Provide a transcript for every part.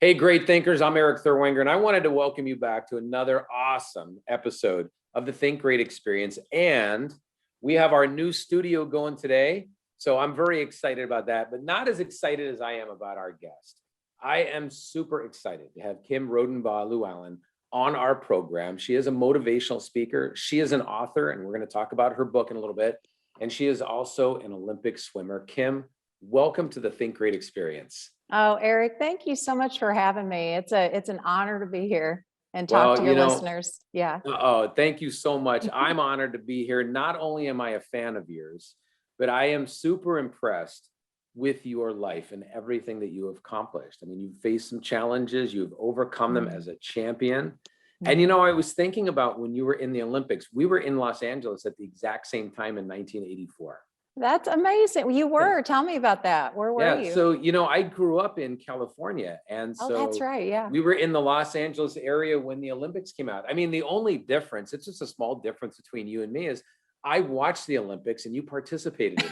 Hey, great thinkers. I'm Eric Thurwanger, and I wanted to welcome you back to another awesome episode of the Think Great Experience. And we have our new studio going today. So I'm very excited about that, but not as excited as I am about our guest. I am super excited to have Kim Rhodenbaugh Lewallen on our program. She is a motivational speaker. She is an author, and we're going to talk about her book in a little bit. And she is also an Olympic swimmer. Kim, welcome to the Think Great Experience. Oh, Eric, thank you so much for having me. It's an honor to be here and talk to your listeners. Yeah. Oh, thank you so much. I'm honored to be here. Not only am I a fan of yours, but I am super impressed with your life and everything that you have accomplished. I mean, you've faced some challenges, you've overcome them as a champion. And I was thinking about when you were in the Olympics, we were in Los Angeles at the exact same time in 1984. That's amazing. You were. Tell me about that. Where were you? So, I grew up in California. And so that's right. Yeah. We were in the Los Angeles area when the Olympics came out. I mean, the only difference, it's just a small difference between you and me, is I watched the Olympics and you participated in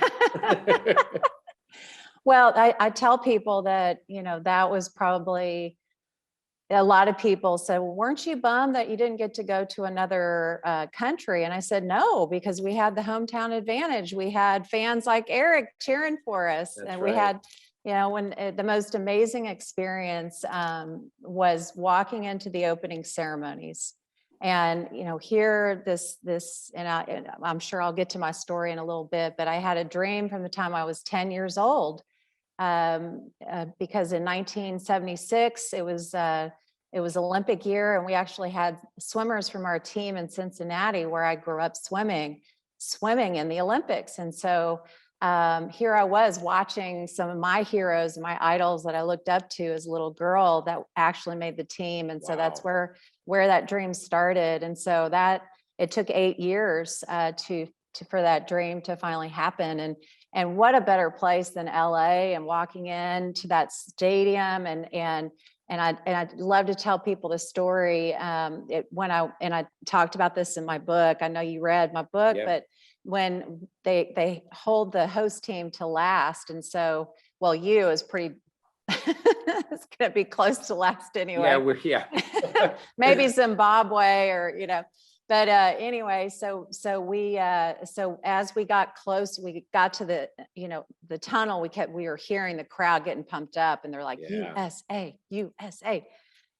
it. Well, I tell people that, that was probably a lot of people said, well, weren't you bummed that you didn't get to go to another country? And I said, no, because we had the hometown advantage. We had fans like Eric cheering for us. That's and right. We had, when the most amazing experience was walking into the opening ceremonies. And, here and I'm sure I'll get to my story in a little bit, but I had a dream from the time I was 10 years old. Because in 1976, it was Olympic year, and we actually had swimmers from our team in Cincinnati, where I grew up swimming in the Olympics. And so here I was watching some of my heroes and my idols that I looked up to as a little girl that actually made the team. And so that's where that dream started. And so it took 8 years for that dream to finally happen. And what a better place than LA, and walking into that stadium and I'd love to tell people the story. I talked about this in my book. I know you read my book, but when they hold the host team to last, and so you is pretty. It's going to be close to last anyway. Maybe Zimbabwe or. But anyway, so as we got close, we got to the tunnel. We were hearing the crowd getting pumped up, and they're like, USA, USA.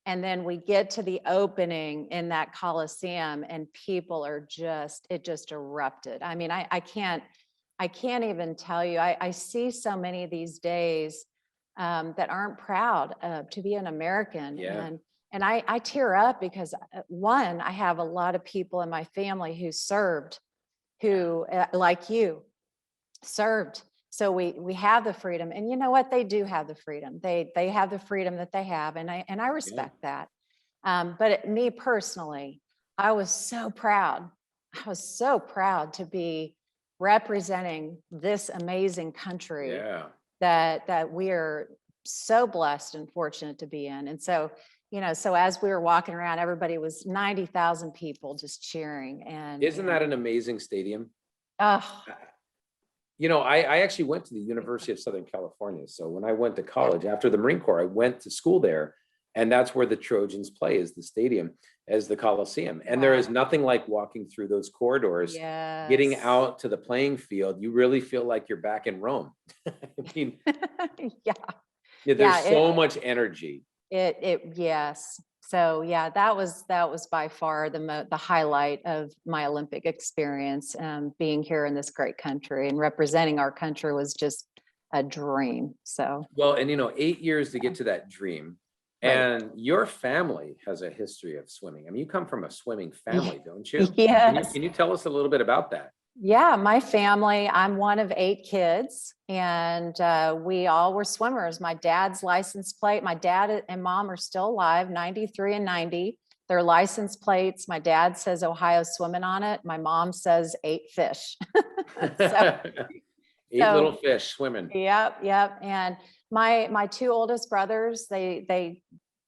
And then we get to the opening in that Coliseum, and people are it just erupted. I mean, I can't even tell you. I see so many these days that aren't proud to be an American. Yeah. And I tear up because one, I have a lot of people in my family who served, who like you served. So we have the freedom, and you know what? They do have the freedom. They have the freedom that they have. And I respect that. But me personally, I was so proud. I was so proud to be representing this amazing country that we are so blessed and fortunate to be in. And so, so as we were walking around, everybody was 90,000 people just cheering. And isn't that an amazing stadium? Oh, I actually went to the University of Southern California. So when I went to college after the Marine Corps, I went to school there, and that's where the Trojans play, is the stadium, as the Coliseum. And there is nothing like walking through those corridors, getting out to the playing field. You really feel like you're back in Rome. I mean, there's so much energy. Yes. So that was by far the highlight of my Olympic experience. Being here in this great country and representing our country was just a dream. So 8 years to get to that dream. And your family has a history of swimming. I mean, you come from a swimming family, don't you? Yes. Can you tell us a little bit about that? Yeah, my family, I'm one of 8 kids, and we all were swimmers. My dad's license plate, my dad and mom are still alive, 93 and 90. Their license plates, my dad says Ohio Swimming on it. My mom says 8 fish. Eight little fish swimming. Yep. And my 2 oldest brothers, they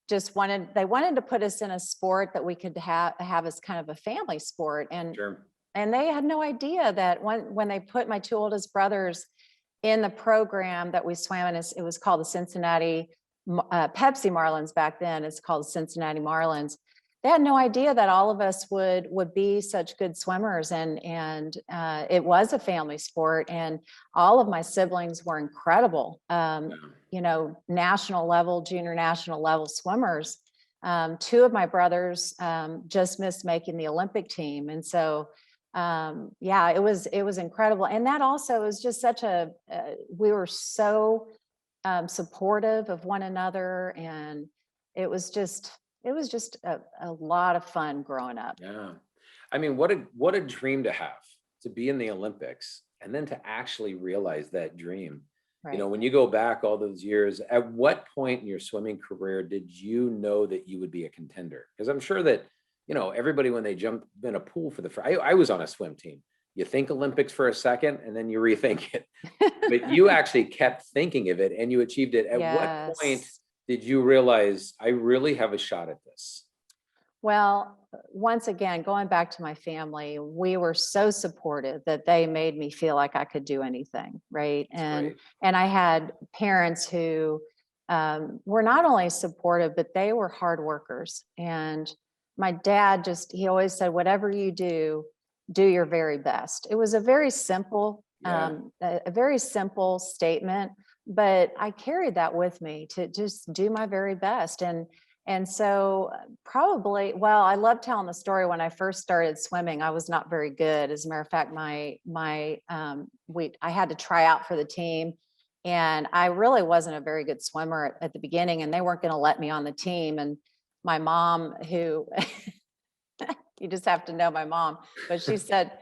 wanted to put us in a sport that we could have as kind of a family sport. And Sure. And they had no idea that when they put my 2 oldest brothers in the program that we swam in, it was called the Cincinnati Pepsi Marlins back then. It's called Cincinnati Marlins. They had no idea that all of us would be such good swimmers, and it was a family sport, and all of my siblings were incredible. You know, national level, junior national level swimmers. Two of my brothers just missed making the Olympic team, and so yeah, it was incredible. And that also is just such a we were so supportive of one another, and it was just a lot of fun growing up. Yeah. I mean, what a dream to have, to be in the Olympics and then to actually realize that dream. You know, Right. when you go back all those years, at what point in your swimming career did you know that you would be a contender? Because I'm sure that, you know, everybody, when they jump in a pool for the first, I was on a swim team. You think Olympics for a second and then you rethink it. But you actually kept thinking of it and you achieved it. At what point Yes. did you realize I really have a shot at this? Well, once again, going back to my family, we were so supportive that they made me feel like I could do anything, right? That's great. And I had parents who were not only supportive, but they were hard workers. And my dad he always said, whatever you do your very best. It was a very simple, Yeah. a very simple statement, but I carried that with me to just do my very best. And so probably, well, I love telling the story. When I first started swimming, I was not very good. As a matter of fact, I had to try out for the team, and I really wasn't a very good swimmer at the beginning, and they weren't going to let me on the team. And my mom, who you just have to know my mom, but she said,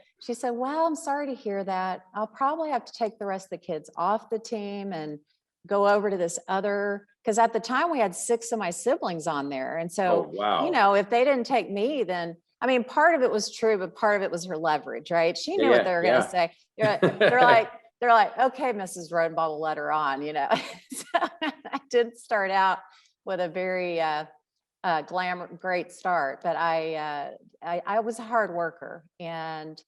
well, I'm sorry to hear that. I'll probably have to take the rest of the kids off the team and go over to this other, because at the time we had 6 of my siblings on there. And Oh, so, you wow. know, if they didn't take me, then, I mean, part of it was true, but part of it was her leverage, right? She knew what they were going to say. They're like, okay, Mrs. Rhodenbaugh will let her on, you know. So I did start out with a very great start, but I was a hard worker. And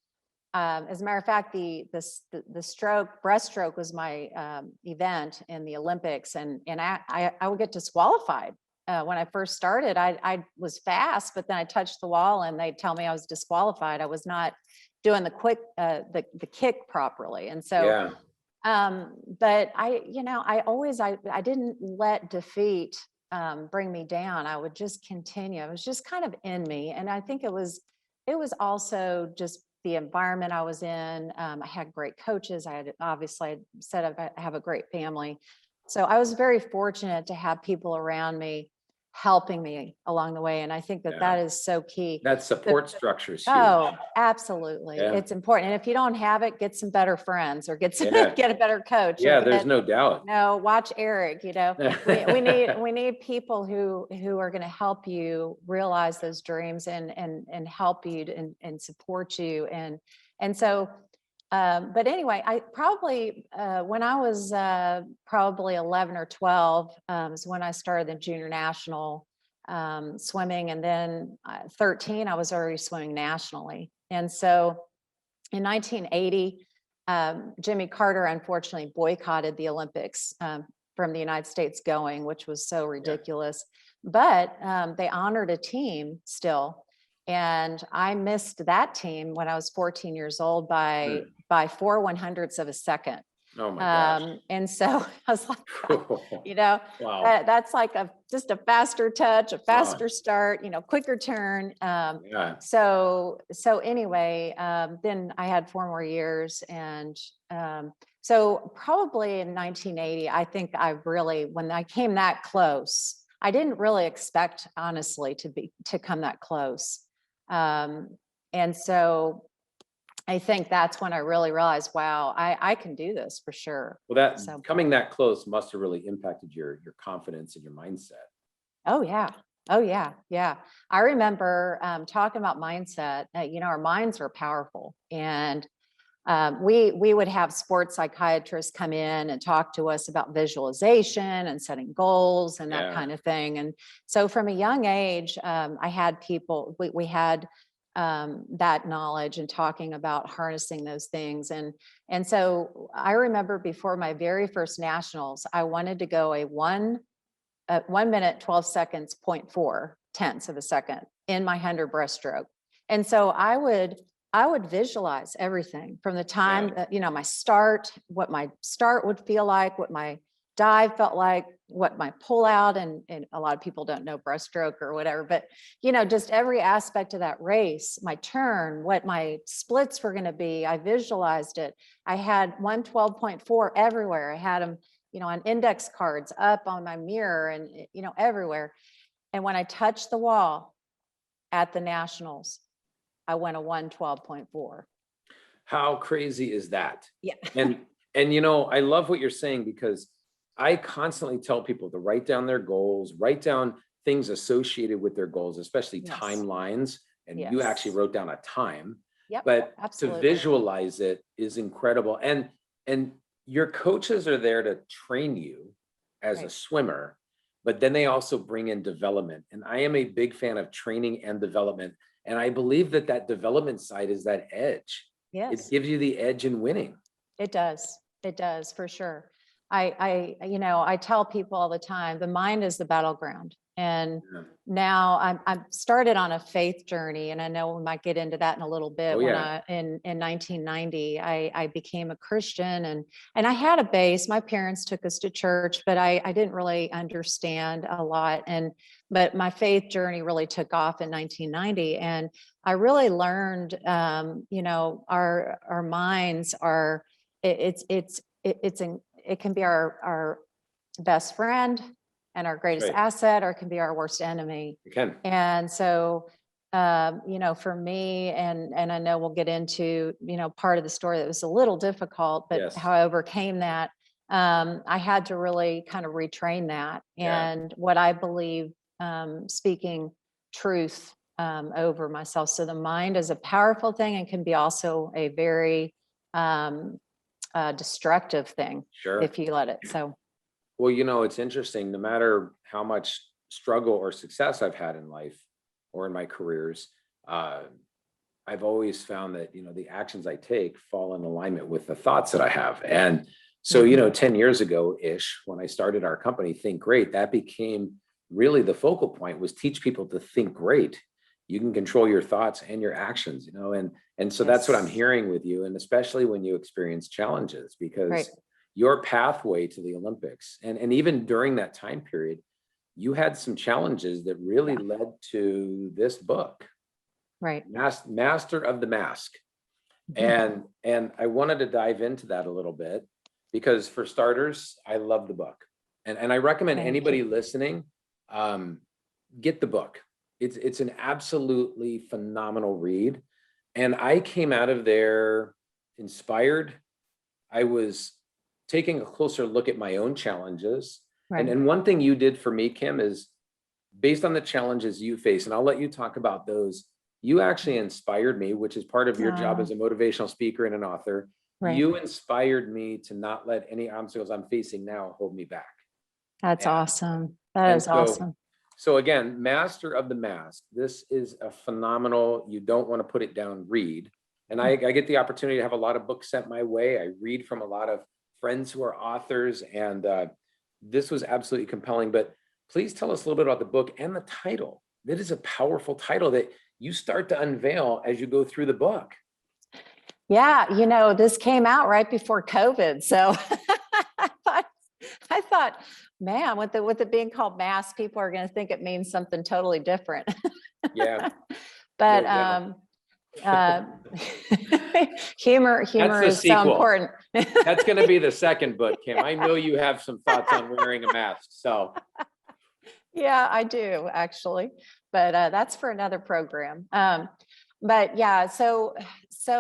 as a matter of fact, the breaststroke was my event in the Olympics, and I would get disqualified. When I first started, I was fast, but then I touched the wall and they'd tell me I was disqualified. I was not doing the kick properly, and so. Yeah. But I didn't let defeat bring me down. I would just continue. It was just kind of in me, and I think it was also just the environment I was in. I had great coaches. Obviously I said I have a great family. So I was very fortunate to have people around me helping me along the way. And I think that Yeah. is so key. That support structure is huge. Oh, absolutely. Yeah. It's important. And if you don't have it, get some better friends or get Yeah. get a better coach. Yeah, there's no doubt. No, watch Erik, you know, we need people who are going to help you realize those dreams and help you and support you. And so, but anyway, I probably, when I was probably 11 or 12, is when I started the junior national swimming. And then 13, I was already swimming nationally. And so in 1980, Jimmy Carter unfortunately boycotted the Olympics from the United States going, which was so ridiculous. But they honored a team still. And I missed that team when I was 14 years old by 4/100ths of a second. Oh my gosh. And so I was like, you know, Wow. that's like just a faster touch, a faster Wow. start, you know, quicker turn. Yeah. So anyway, then I had 4 more years. And so probably in 1980, I think when I came that close, I didn't really expect, honestly, to come that close. And so I think that's when I really realized, wow, I can do this for sure. Well, So, coming that close must have really impacted your confidence and your mindset. oh yeah. Oh yeah. Yeah. I remember talking about mindset. You know, our minds are powerful, and we would have sports psychiatrists come in and talk to us about visualization and setting goals and that Yeah. kind of thing. And so from a young age, I had people, we had that knowledge and talking about harnessing those things. And so I remember before my very first nationals, I wanted to go a 1 at 1 minute, 12 seconds, 0.4 of a second in my 100 breaststroke. And so I would visualize everything from the time that, my start, what my start would feel like, what my dive felt like, what my pull out, and a lot of people don't know breaststroke or whatever, but just every aspect of that race, my turn, what my splits were going to be. I visualized it. I had 112.4 everywhere. I had them, on index cards up on my mirror and, everywhere. And when I touched the wall at the nationals, I went a 112.4. How crazy is that? Yeah. And I love what you're saying, because I constantly tell people to write down their goals, write down things associated with their goals, especially timelines. And you actually wrote down a time. Yep, but absolutely. To visualize it is incredible. And your coaches are there to train you as a swimmer, but then they also bring in development. And I am a big fan of training and development. And I believe that development side is that edge. Yes. It gives you the edge in winning. It does. It does, for sure. I tell people all the time, the mind is the battleground. And now I'm started on a faith journey, and I know we might get into that in a little bit. When in 1990, I became a Christian, and I had a base. My parents took us to church, but I didn't really understand a lot. But my faith journey really took off in 1990, and I really learned, our minds are, it can be our best friend and our greatest asset, or it can be our worst enemy. It can. And so, for me, and I know we'll get into, part of the story that was a little difficult, but how I overcame that, I had to really kind of retrain that. And what I believe, speaking truth over myself. So the mind is a powerful thing and can be also a very destructive thing if you let it. So. Well, it's interesting, no matter how much struggle or success I've had in life or in my careers, I've always found that, the actions I take fall in alignment with the thoughts that I have. And so, 10 years ago-ish, when I started our company, Think Great, that became really the focal point, was teach people to think great. You can control your thoughts and your actions, and so that's what I'm hearing with you. And especially when you experience challenges, because your pathway to the Olympics, and even during that time period, you had some challenges that really led to this book, Master of the Mask. And I wanted to dive into that a little bit, because for starters, I love the book, and I recommend anybody listening, get the book. It's an absolutely phenomenal read. And I came out of there inspired. I was taking a closer look at my own challenges. And one thing you did for me, Kim, is based on the challenges you face, and I'll let you talk about those, you actually inspired me, which is part of your job as a motivational speaker and an author. You inspired me to not let any obstacles I'm facing now hold me back. That's awesome. That is awesome. So again, Master of the Mask, this is a phenomenal, you don't want to put it down, read. And I get the opportunity to have a lot of books sent my way. I read from a lot of friends who are authors, and this was absolutely compelling. But please tell us a little bit about the book and the title. That is a powerful title that you start to unveil as you go through the book. Yeah, this came out right before COVID. So I thought, man, with it being called mask, people are going to think it means something totally different. But humor is so important. That's going to be the second book, Kim. I know you have some thoughts on wearing a mask. So yeah, I do actually, but that's for another program. But yeah, so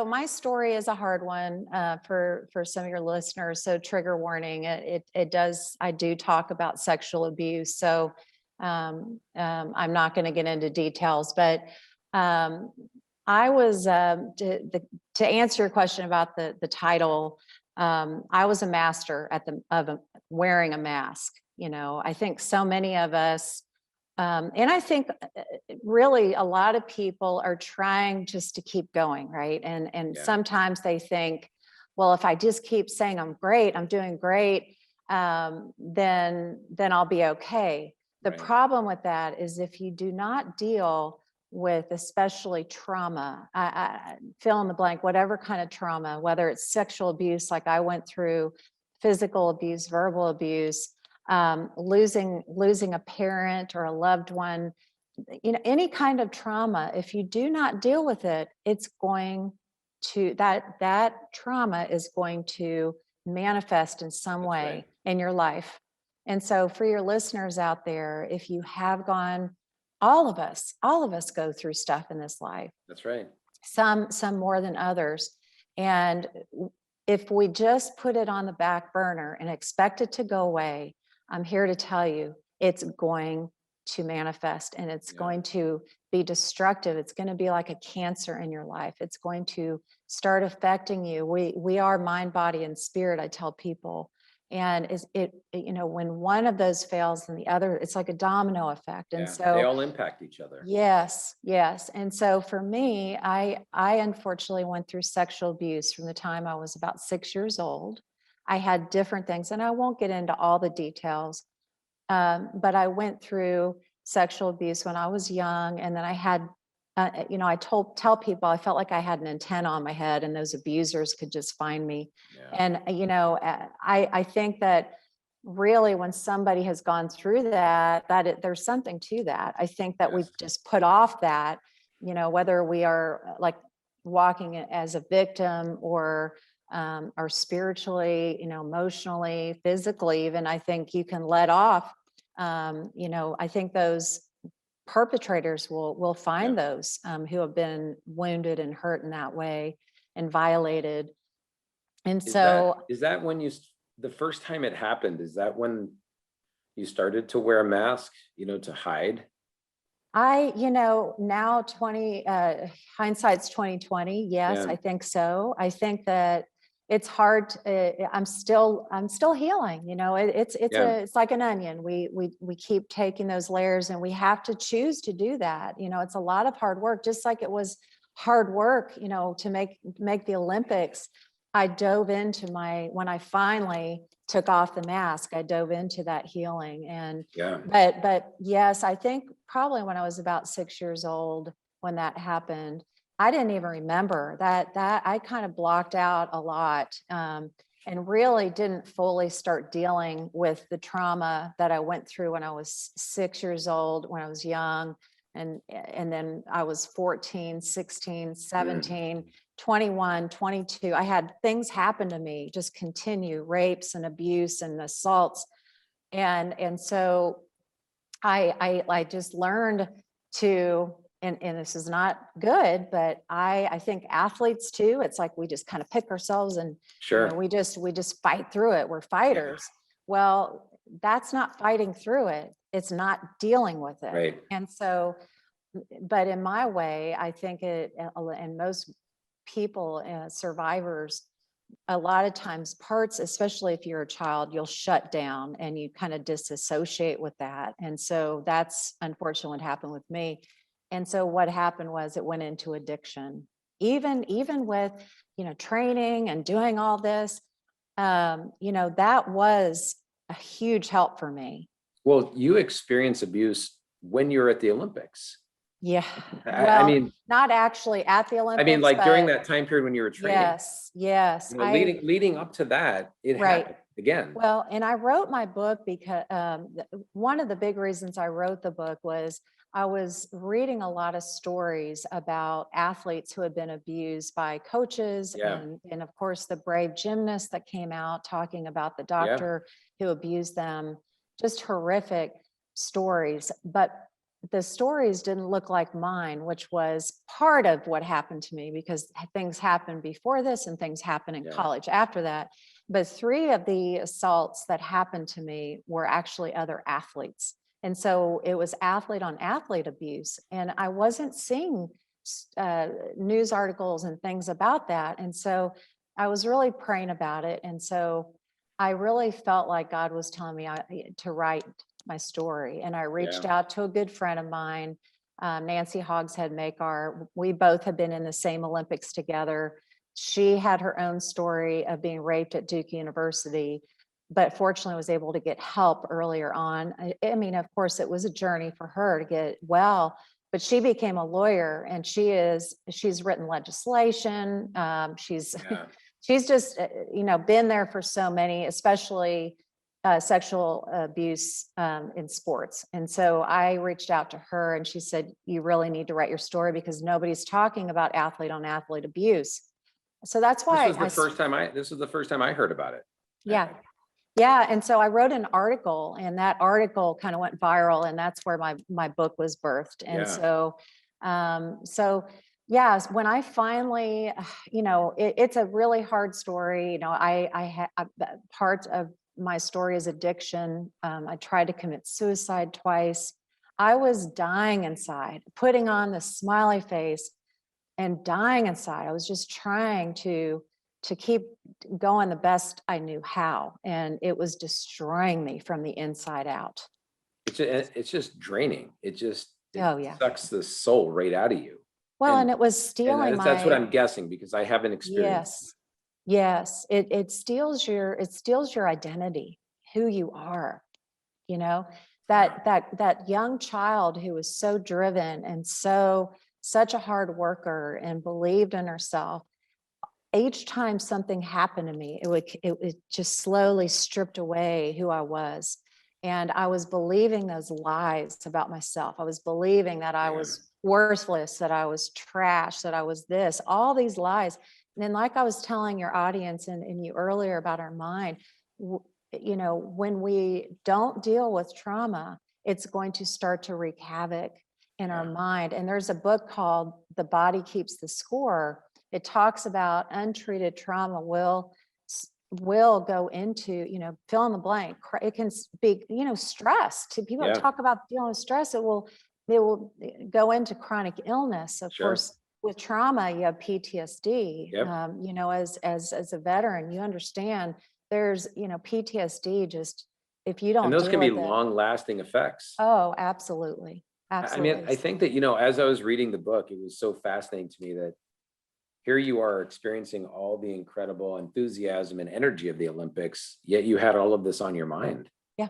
my story is a hard one for some of your listeners. So trigger warning, I do talk about sexual abuse. So I'm not going to get into details, but I was to answer your question about the title. I was a master of wearing a mask. I think so many of us. And I think really a lot of people are trying just to keep going, right? And sometimes they think, well, if I just keep saying I'm great, I'm doing great, then I'll be okay. The Right. problem with that is if you do not deal with especially trauma, I fill in the blank, whatever kind of trauma, whether it's sexual abuse like I went through, physical abuse, verbal abuse, losing a parent or a loved one, any kind of trauma, if you do not deal with it, it's going to, that trauma is going to manifest in some That's way right. in your life. And so for your listeners out there, if you have gone, all of us go through stuff in this life, That's right. some more than others. And if we just put it on the back burner and expect it to go away, I'm here to tell you, it's going to manifest, and it's going to be destructive. It's going to be like a cancer in your life. It's going to start affecting you. We are mind, body, and spirit, I tell people. And when one of those fails, then the other, it's like a domino effect. And so they all impact each other. Yes. And so for me, I unfortunately went through sexual abuse from the time I was about 6 years old. I had different things, and I won't get into all the details, but I went through sexual abuse when I was young, and then I had, I tell people I felt like I had an antenna on my head, and those abusers could just find me. And I think that really when somebody has gone through that, there's something to that. I think that we've just put off that, whether we are like walking as a victim or spiritually, emotionally, physically, even, I think you can let off. I think those perpetrators will find those who have been wounded and hurt in that way and violated. And is that when the first time it happened, is that when you started to wear a mask, to hide? Now hindsight's 2020. Yes, I think so. I think that it's hard. I'm still healing. It's like an onion. We keep taking those layers, and we have to choose to do that. It's a lot of hard work, just like it was hard work, to make the Olympics. I dove into when I finally took off the mask, I dove into that healing. And but yes, I think probably when I was about 6 years old, when that happened, I didn't even remember that I kind of blocked out a lot, and really didn't fully start dealing with the trauma that I went through when I was 6 years old, when I was young. And then I was 14, 16, 17, 21, 22. I had things happen to me, just continue, rapes and abuse and assaults. And so I just learned to, and this is not good, but I think athletes too, it's like we just kind of pick ourselves and we just fight through it. We're fighters. Well, that's not fighting through it. It's not dealing with it. Right. And so, but in my way, I think and most people, survivors, a lot of times parts, especially if you're a child, you'll shut down and you kind of disassociate with that. And so that's unfortunately what happened with me. And so what happened was it went into addiction. Even with, training and doing all this, that was a huge help for me. Well, you experience abuse when you're at the Olympics. Yeah. I mean, not actually at the Olympics. I mean, like during that time period when you were training. Yes. Leading up to that, it happened again. Well, and I wrote my book because one of the big reasons I wrote the book was I was reading a lot of stories about athletes who had been abused by coaches, and of course the brave gymnast that came out talking about the doctor who abused them. Just horrific stories, but the stories didn't look like mine, which was part of what happened to me, because things happened before this and things happened in college after that. But 3 of the assaults that happened to me were actually other athletes. And so it was athlete on athlete abuse. And I wasn't seeing news articles and things about that. And so I was really praying about it. And so I really felt like God was telling me to write my story. And I reached out to a good friend of mine, Nancy Hogshead Makar. We both had been in the same Olympics together. She had her own story of being raped at Duke University. but fortunately was able to get help earlier on. I mean, of course, it was a journey for her to get well, but she became a lawyer, and she's written legislation. She's Yeah. she's just, been there for so many, especially sexual abuse in sports. And so I reached out to her, and she said, you really need to write your story because nobody's talking about athlete on athlete abuse. So that's This why was the first time I heard about it. yeah. Yeah. And so I wrote an article, and that article kind of went viral, and that's where my book was birthed. And Yeah. so yeah, when I finally, it's a really hard story. I part of my story is addiction. I tried to commit suicide twice. I was dying inside, putting on the smiley face and dying inside. I was just trying to keep going the best I knew how. And it was destroying me from the inside out. It's just draining. It Oh, yeah. sucks the soul right out of you. Well, and And it was stealing that's what my, I'm guessing, because I haven't experienced yes, it steals your identity, who you are, you know, that young child who was so driven and such a hard worker and believed in herself. Each time something happened to me, it just slowly stripped away who I was. And I was believing those lies about myself. I was believing that I Yeah. was worthless, that I was trash, that I was this, all these lies. And then, like I was telling your audience and you earlier about our mind, when we don't deal with trauma, it's going to start to wreak havoc in our Yeah. mind. And there's a book called The Body Keeps the Score. It talks about untreated trauma will go into, fill in the blank. It can be, stress. To people that Yeah. talk about dealing with stress, it will go into chronic illness. Of Sure. course, with trauma, you have PTSD. Yep. As a veteran, you understand there's, PTSD. Just if you don't And those deal can be with it. long lasting effects. Oh, absolutely, I mean, absolutely. I think that, as I was reading the book, it was so fascinating to me that here you are experiencing all the incredible enthusiasm and energy of the Olympics, yet you had all of this on your mind. Yeah.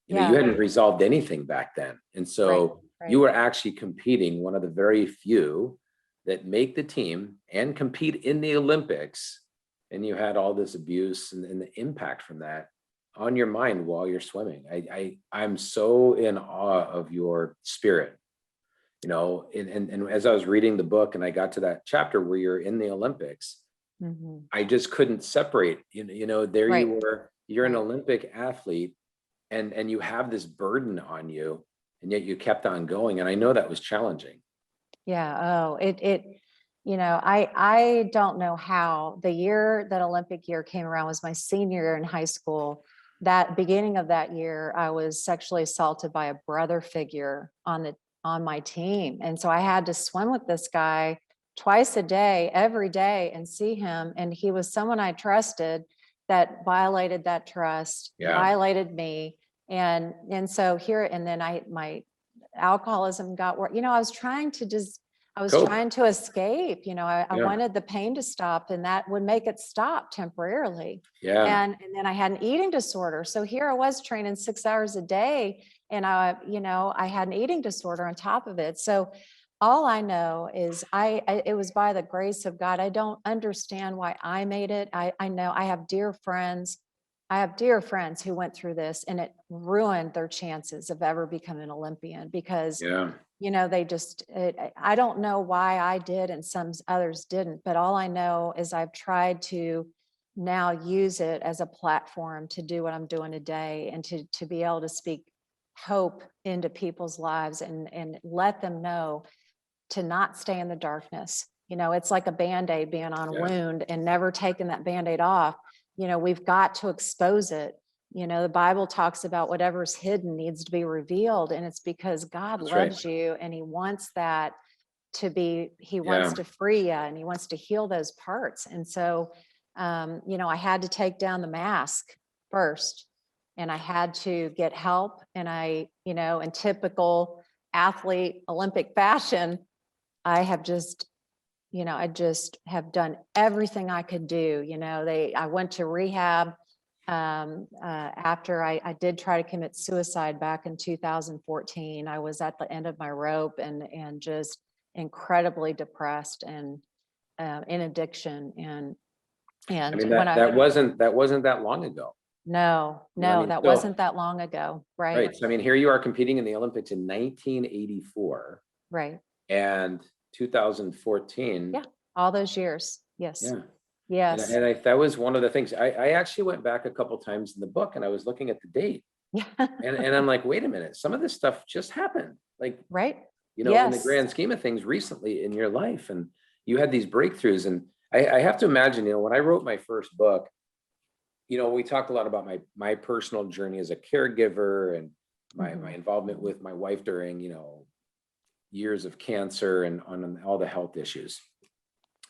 You Yeah. hadn't resolved anything back then. And so Right. you were actually competing, one of the very few that make the team and compete in the Olympics. And you had all this abuse and the impact from that on your mind while you're swimming. I'm so in awe of your spirit. And as I was reading the book and I got to that chapter where you're in the Olympics, Mhm. I just couldn't separate. There Right. you were, you're an Right. Olympic athlete, and you have this burden on you, and yet you kept on going. And I know that was challenging. Yeah. Oh, I don't know how the year that Olympic year came around was my senior year in high school. That beginning of that year, I was sexually assaulted by a brother figure on my team. And so I had to swim with this guy twice a day, every day, and see him. And he was someone I trusted that violated that trust, Yeah. violated me. And so here, and then my alcoholism got worse. I was trying to Cope. trying to escape. I Yeah. wanted the pain to stop, and that would make it stop temporarily. Yeah. And then I had an eating disorder. So here I was training 6 hours a day, and I had an eating disorder on top of it. So all I know is it was by the grace of God. I don't understand why I made it. I know I have dear friends. Who went through this, and it ruined their chances of ever becoming an Olympian because Yeah. I don't know why I did and some others didn't, but all I know is I've tried to now use it as a platform to do what I'm doing today, and to be able to speak hope into people's lives and let them know to not stay in the darkness. It's like a Band-Aid being on a Yeah. wound and never taking that Band-Aid off. We've got to expose it. The Bible talks about whatever's hidden needs to be revealed. And it's because God That's right. loves you, and he wants that he Yeah. wants to free you, and he wants to heal those parts. And so, I had to take down the mask first, and I had to get help. And in typical athlete Olympic fashion, I just have done everything I could do. I went to rehab. after I did try to commit suicide back in 2014. I was at the end of my rope and just incredibly depressed and in addiction. And I mean, when that wasn't that long ago. no, You know, I no, mean, that so- wasn't that long ago. Right. Right. So I mean, here you are competing in the Olympics in 1984 Right. and 2014. Yeah. All those years. Yes. Yeah. Yes. That was one of the things. I actually went back a couple times in the book and I was looking at the date Yeah. and I'm like, wait a minute, some of this stuff just happened. Like, Right. you know, in the Yes. grand scheme of things recently in your life, and you had these breakthroughs. And I have to imagine, you know, when I wrote my first book, you know, we talked a lot about my personal journey as a caregiver and my involvement with my wife during, you know, years of cancer and on all the health issues.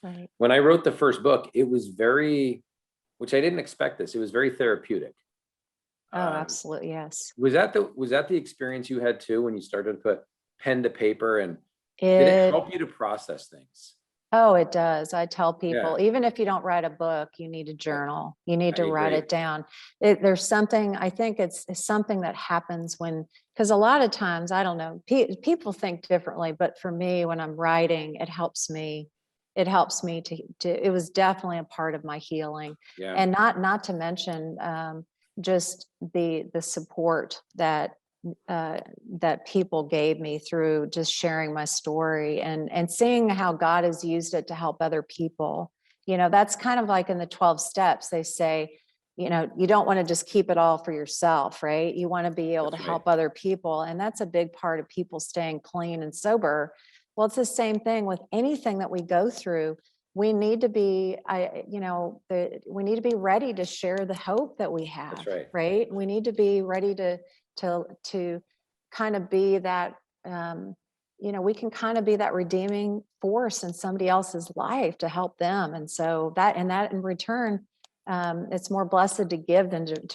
Right. When I wrote the first book, it was very, which I didn't expect this, it was very therapeutic. Oh, absolutely. Yes. Was that the experience you had too, when you started to put pen to paper, and did it help you to process things? Oh, it does. I tell Yeah. people, even if you don't write a book, you need a journal. You need to I write agree. it down. There's something, I think it's something that happens when, because a lot of times, I don't know, people think differently, but for me, when I'm writing, it helps me. It helps me to, it was definitely a part of my healing. Yeah. And not to mention just the support that that people gave me through just sharing my story and seeing how God has used it to help other people. You know, that's kind of like in the 12 steps, they say, you know, you don't want to just keep it all for yourself, right? You want to be able That's to help other people. And that's a big part of people staying clean and sober. Well, it's the same thing with anything that we go through. We need to be, we need to be ready to share the hope that we have. That's right. Right. We need to be ready to kind of be that, we can kind of be that redeeming force in somebody else's life to help them. And so that in return, it's more blessed to give than than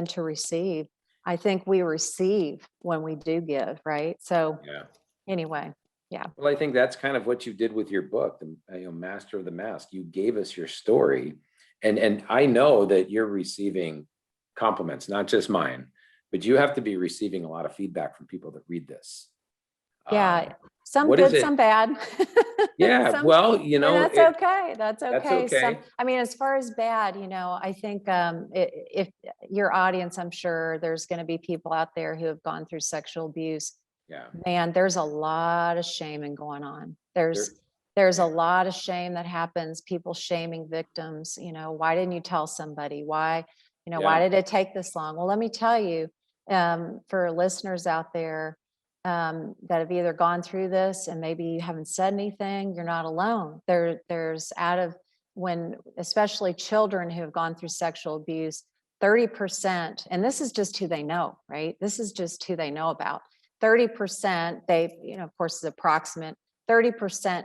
to receive. I think we receive when we do give, right? So Yeah. anyway, yeah. Well, I think that's kind of what you did with your book, the Master of the Mask. You gave us your story, and I know that you're receiving compliments, not just mine, but you have to be receiving a lot of feedback from people that read this. Yeah, some what is good, it? some bad. Yeah, well, you know, and that's okay. That's that's okay. okay. I mean, as far as bad, I think if your audience, I'm sure there's going to be people out there who have gone through sexual abuse. Yeah. Man, there's a lot of shaming going on. There's a lot of shame that happens. People shaming victims. Why didn't you tell somebody? Why did it take this long? Well, let me tell you, for listeners out there that have either gone through this and maybe you haven't said anything, you're not alone. There's especially children who have gone through sexual abuse, 30%, and this is just who they know, right? This is just who they know about. 30%, of course, is approximate. 30%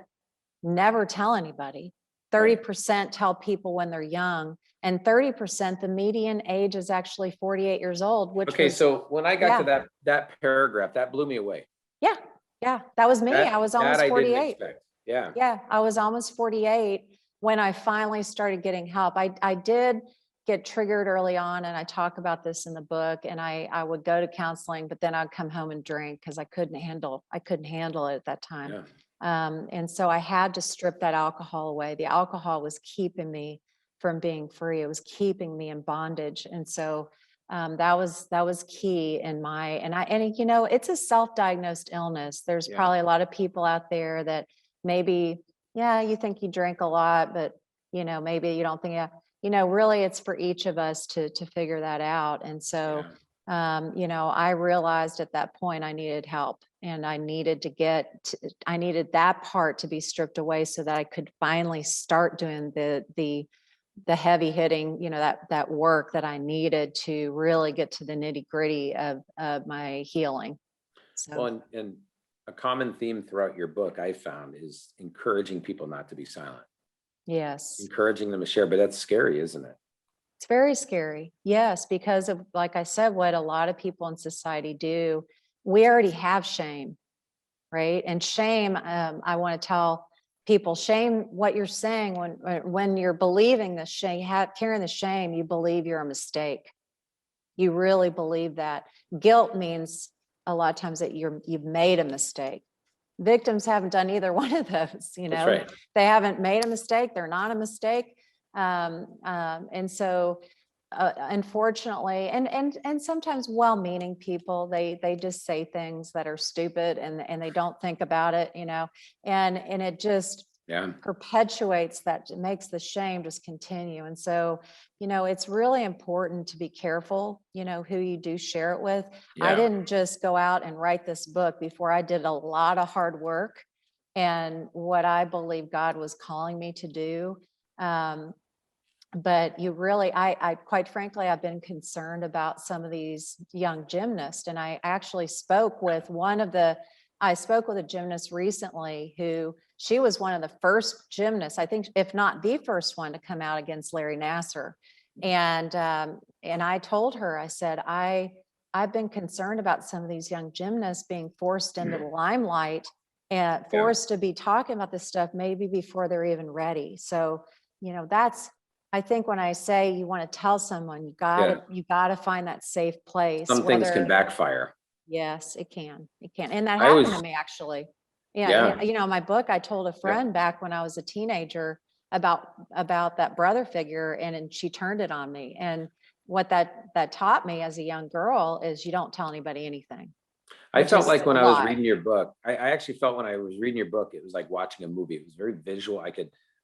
never tell anybody. 30% tell people when they're young, and 30%, the median age is actually 48 years old. So when I got to that paragraph, that blew me away. Yeah, that was me. I was almost 48. I didn't expect. Yeah, I was almost 48 when I finally started getting help. I did get triggered early on, and I talk about this in the book, and I would go to counseling, but then I'd come home and drink because I couldn't handle it at that time. Yeah. And so I had to strip that alcohol away. The alcohol was keeping me from being free. It was keeping me in bondage. And so that was key in it's a self-diagnosed illness. There's probably a lot of people out there that maybe, you think you drink a lot, but maybe you don't think, really it's for each of us to figure that out. And so, I realized at that point I needed help, and I needed I needed that part to be stripped away so that I could finally start doing the heavy hitting, that work that I needed to really get to the nitty gritty of my healing. So. Well, and a common theme throughout your book I found is encouraging people not to be silent. Yes. Encouraging them to share, but that's scary, isn't it? It's very scary. Yes, because of, like I said, what a lot of people in society do. We already have shame, right? And shame, I want to tell people shame what you're saying when you're believing the shame, carrying the shame, you believe you're a mistake. You really believe that. Guilt means a lot of times that you've made a mistake. Victims haven't done either one of those, you know. That's right. They haven't made a mistake. They're not a mistake. And so unfortunately, and sometimes well-meaning people, they just say things that are stupid and they don't think about it, you know, and it just perpetuates that, it makes the shame just continue. And so, you know, it's really important to be careful, you know, who you do share it with. I didn't just go out and write this book before I did a lot of hard work and what I believe God was calling me to do. But you really, I quite frankly, I've been concerned about some of these young gymnasts. And I actually spoke with a gymnast recently who, she was one of the first gymnasts, I think, if not the first one to come out against Larry Nassar. And I told her, I said, I've been concerned about some of these young gymnasts being forced into the limelight and forced to be talking about this stuff maybe before they're even ready. So, you know, I think when I say you want to tell someone, you gotta find that safe place. Some things can backfire. Yes, it can. And that happened to me, actually. Yeah. You know, my book, I told a friend back when I was a teenager about that brother figure, and she turned it on me. And what that taught me as a young girl is you don't tell anybody anything. I felt like when I was reading your book, I actually felt when I was reading your book, it was like watching a movie. It was very visual.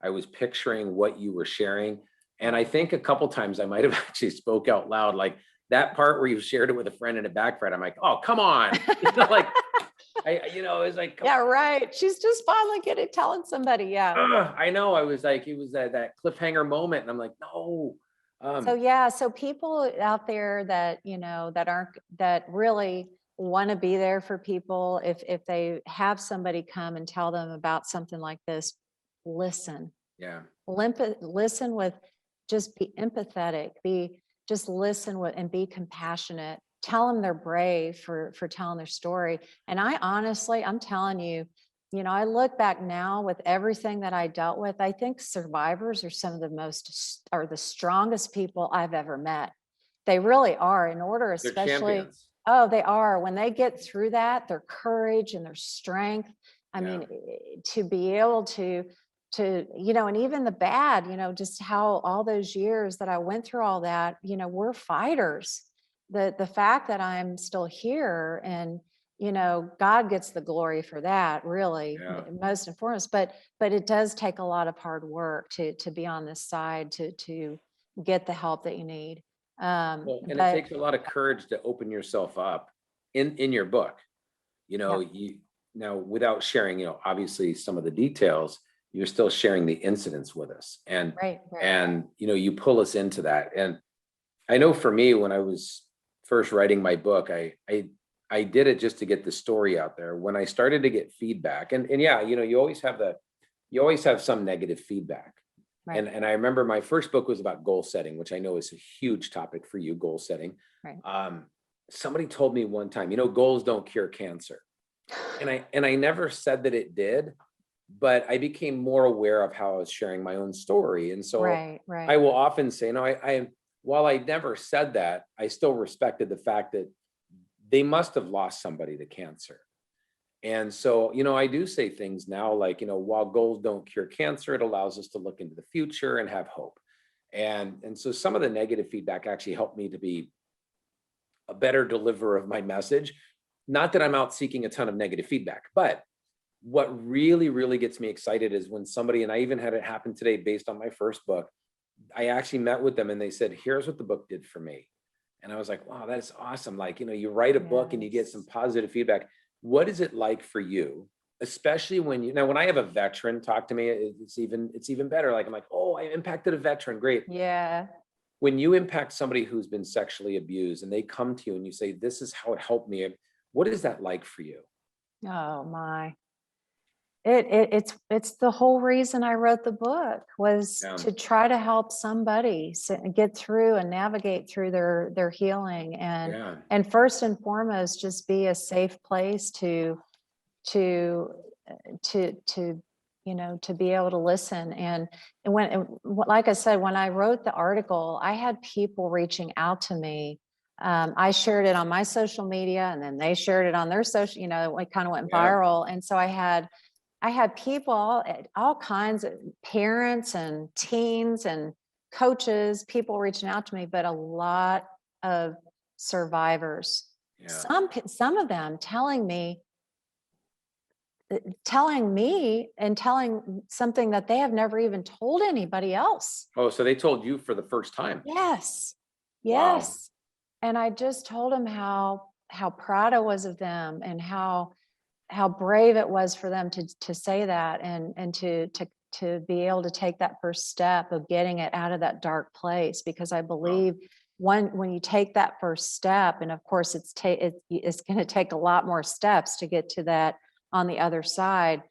I was picturing what you were sharing. And I think a couple times I might've actually spoke out loud, like that part where you shared it with a friend and it backfired. I'm like, oh, come on. Like, it was like, yeah, right. She's just finally telling somebody. Yeah. I know. I was like, it was that cliffhanger moment. And I'm like, no. So people out there that, you know, that really want to be there for people. If they have somebody come and tell them about something like this, listen. Yeah. Listen with, just be empathetic, just listen with, and be compassionate. Tell them they're brave for telling their story. And I'm telling you, you know, I look back now with everything that I dealt with. I think survivors are some of the strongest people I've ever met. They really are, in order, especially. Oh, they are. When they get through that, their courage and their strength. I mean, to be able to, you know, and even the bad, you know, just how all those years that I went through all that, you know, we're fighters. The fact that I'm still here, and, you know, God gets the glory for that, really, most and foremost. But it does take a lot of hard work to be on this side, to get the help that you need. And it takes a lot of courage to open yourself up in your book. You know, now without sharing, you know, obviously some of the details, you're still sharing the incidents with us. And, and, you know, you pull us into that. And I know for me, when I was first writing my book, I did it just to get the story out there. When I started to get feedback, and yeah, you know, you always have some negative feedback. Right. And I remember my first book was about goal setting, which I know is a huge topic for you, goal setting. Right. Somebody told me one time, you know, goals don't cure cancer. And I never said that it did, but I became more aware of how I was sharing my own story. And so I will often say, no, while I never said that, I still respected the fact that they must have lost somebody to cancer. And so, you know, I do say things now like, you know, while goals don't cure cancer, it allows us to look into the future and have hope. And so some of the negative feedback actually helped me to be a better deliverer of my message. Not that I'm out seeking a ton of negative feedback, but what really, really gets me excited is when somebody, and I even had it happen today based on my first book, I actually met with them and they said, here's what the book did for me. And I was like, wow, that's awesome. Like, you know, you write a book and you get some positive feedback. What is it like for you? Especially when I have a veteran talk to me, it's even better. Like, I'm like, oh, I impacted a veteran. Great. Yeah. When you impact somebody who's been sexually abused and they come to you and you say, this is how it helped me. What is that like for you? Oh my. It's the whole reason I wrote the book was to try to help somebody get through and navigate through their healing, and first and foremost, just be a safe place to to be able to listen. And like I said, when I wrote the article, I had people reaching out to me. I shared it on my social media, and then they shared it on their social, it kind of went viral. And so I had people, all kinds of parents and teens and coaches, people reaching out to me, but a lot of survivors. Yeah. Some of them telling me and telling something that they have never even told anybody else. Oh, so they told you for the first time? Yes. Wow. And I just told them how proud I was of them, and how brave it was for them to say that, and to be able to take that first step of getting it out of that dark place. Because I believe when you take that first step, and of course it's going to take a lot more steps to get to that on the other side,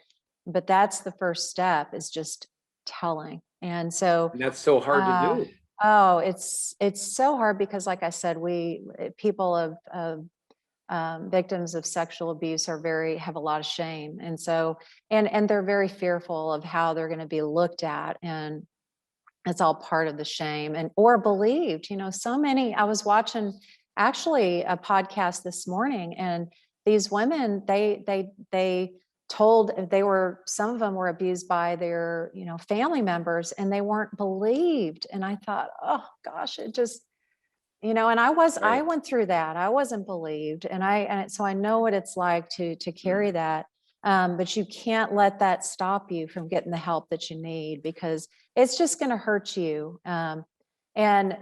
but that's the first step, is just telling. And that's so hard to do. Oh, it's so hard, because like I said, people of victims of sexual abuse have a lot of shame. And so, and they're very fearful of how they're going to be looked at. And it's all part of the shame, or believed. So many, I was watching actually a podcast this morning, and these women, some of them were abused by their, family members, and they weren't believed. And I thought, oh gosh, it just, and I went through that. I wasn't believed. And so I know what it's like to carry that. But you can't let that stop you from getting the help that you need, because it's just going to hurt you. And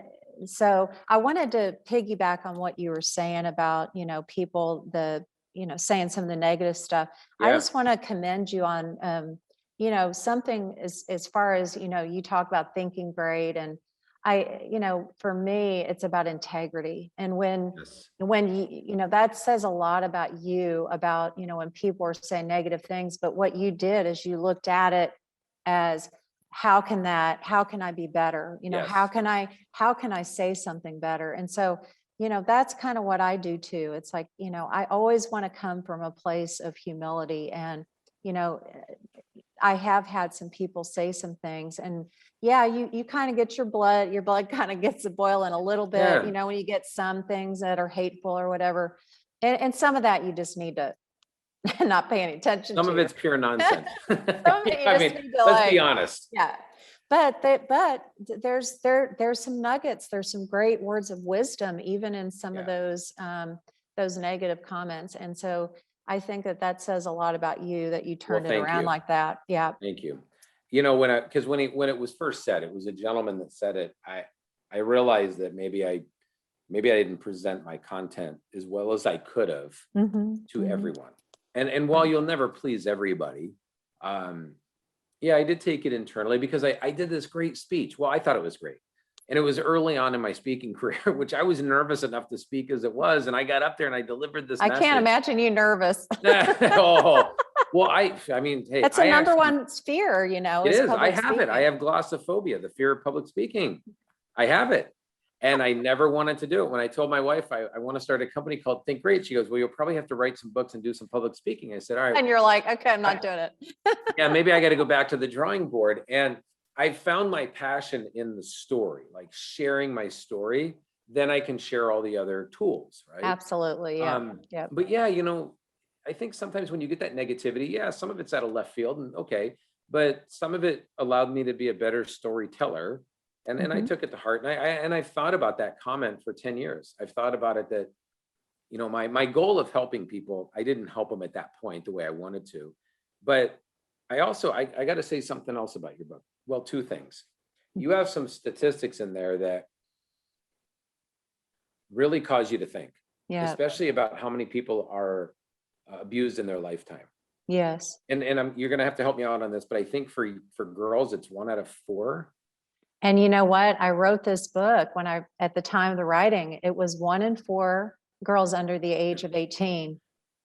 so I wanted to piggyback on what you were saying about, people, saying some of the negative stuff. Yeah. I just want to commend you on, something as far as, you talk about thinking great. And for me, it's about integrity. And when that says a lot about you, about, when people are saying negative things, but what you did is you looked at it as, how can I be better? Yes. How can I say something better? And so, that's kind of what I do too. It's like, I always want to come from a place of humility. And, I have had some people say some things, and yeah, you kind of get your blood kind of gets a boiling a little bit, when you get some things that are hateful or whatever. And some of that you just need to not pay any attention to. Some of it's pure nonsense. Let's be honest. Yeah. But there's some nuggets, there's some great words of wisdom, even in some of those negative comments. And so I think that says a lot about you, that you turned it around like that. Yeah. Thank you. Because when it was first said, it was a gentleman that said it. I realized that maybe I didn't present my content as well as I could have to everyone. And while you'll never please everybody, I did take it internally, because I did this great speech. Well, I thought it was great. And it was early on in my speaking career, which I was nervous enough to speak as it was. And I got up there and I delivered this message. I can't imagine you nervous. Oh, well, hey, that's a number one fear, It is. I have it. I have glossophobia, the fear of public speaking. I have it. And I never wanted to do it. When I told my wife, I want to start a company called Think Great, she goes, well, you'll probably have to write some books and do some public speaking. I said, all right. And you're like, okay, I'm not doing it. Yeah, maybe I got to go back to the drawing board. And I found my passion in the story, like sharing my story. Then I can share all the other tools, right? Absolutely. Yeah. But yeah, I think sometimes when you get that negativity, some of it's out of left field, and okay, but some of it allowed me to be a better storyteller. And I took it to heart. And I've thought about that comment for 10 years. I've thought about it that, my goal of helping people, I didn't help them at that point the way I wanted to. But I also, I got to say something else about your book. Well, two things. You have some statistics in there that really cause you to think, especially about how many people are abused in their lifetime. Yes. And you're going to have to help me out on this, but I think for girls, it's 1 out of 4. And you know what? I wrote this book at the time of the writing, it was 1 in 4 girls under the age of 18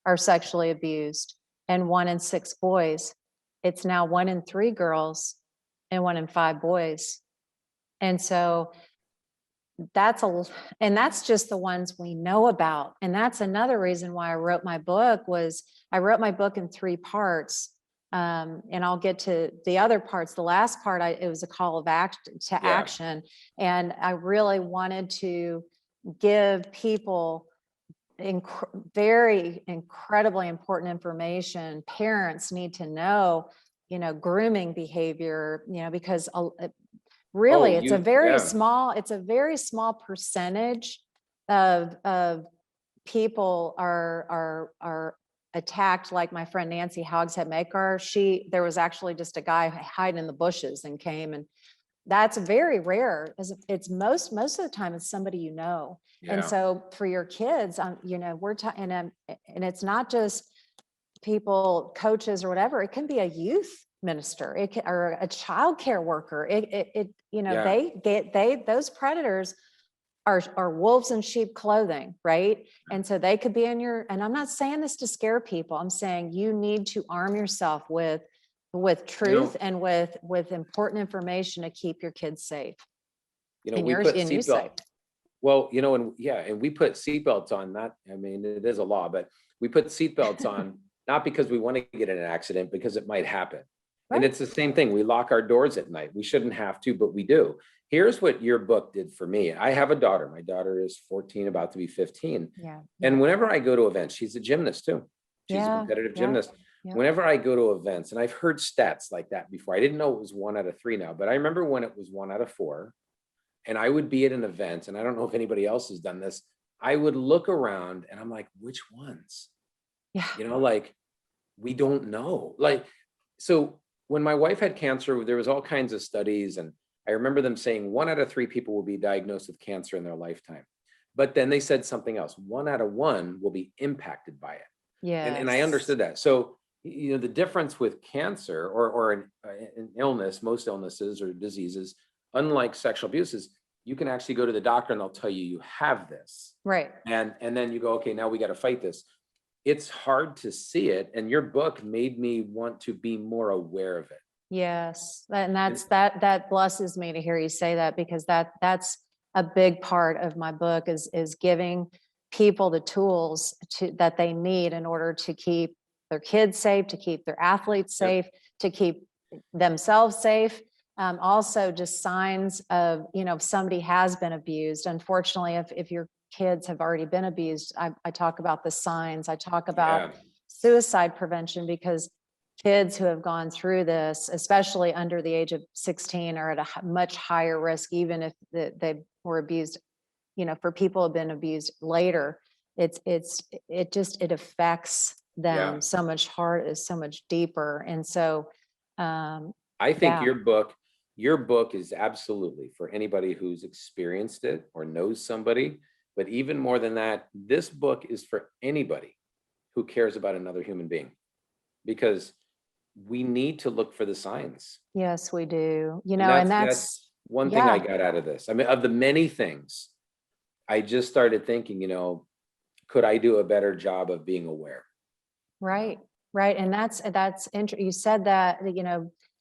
are sexually abused, and 1 in 6 boys. It's now 1 in 3 girls and 1 in 5 boys. And so that's just the ones we know about. And that's another reason why I wrote my book in 3 parts. And I'll get to the other parts. The last part, it was a call of action. And I really wanted to give people very incredibly important information. Parents need to know, grooming behavior, because really it's a very small percentage of people are attacked, like my friend Nancy Hogshead Makar. There was actually just a guy hiding in the bushes and came, and that's very rare. It's most of the time it's somebody you know. And so for your kids, we're talking, and it's not just people, coaches or whatever. It can be a youth minister, or a child care worker. Those predators are wolves in sheep clothing, right? And so they could be in and I'm not saying this to scare people. I'm saying you need to arm yourself with truth and with important information to keep your kids safe. We put seatbelts. Well, and we put seatbelts on. It is a law, but we put seatbelts on not because we want to get in an accident, because it might happen. Right. And it's the same thing. We lock our doors at night. We shouldn't have to, but we do. Here's what your book did for me. I have a daughter. My daughter is 14, about to be 15. Yeah. And whenever I go to events, she's a gymnast too. She's a competitive gymnast. Yeah. Whenever I go to events, and I've heard stats like that before, I didn't know it was 1 out of 3 now, but I remember when it was 1 out of 4, and I would be at an event, and I don't know if anybody else has done this. I would look around and I'm like, which ones? Yeah. We don't know. So when my wife had cancer, there was all kinds of studies, and I remember them saying 1 out of 3 people will be diagnosed with cancer in their lifetime. But then they said something else. 1 out of 1 will be impacted by it. Yeah. And I understood that. So, the difference with cancer or an illness, most illnesses or diseases, unlike sexual abuses, you can actually go to the doctor and they'll tell you have this. Right. And then you go, okay, now we got to fight this. It's hard to see it. And your book made me want to be more aware of it. Yes. And that blesses me to hear you say that, because that's a big part of my book is giving people the tools that they need in order to keep their kids safe, to keep their athletes safe, to keep themselves safe. Also just signs of, if somebody has been abused. Unfortunately, if your kids have already been abused, I talk about the signs. I talk about suicide prevention, because kids who have gone through this, especially under the age of 16, are at a much higher risk, even if they were abused, for people who have been abused later. It affects them so much harder, so much deeper. And so I think your book is absolutely for anybody who's experienced it or knows somebody. But even more than that, this book is for anybody who cares about another human being, because we need to look for the signs. Yes, we do. And that's one thing I got out of this. Of the many things, I just started thinking, could I do a better job of being aware? Right. And that's interesting. You said that,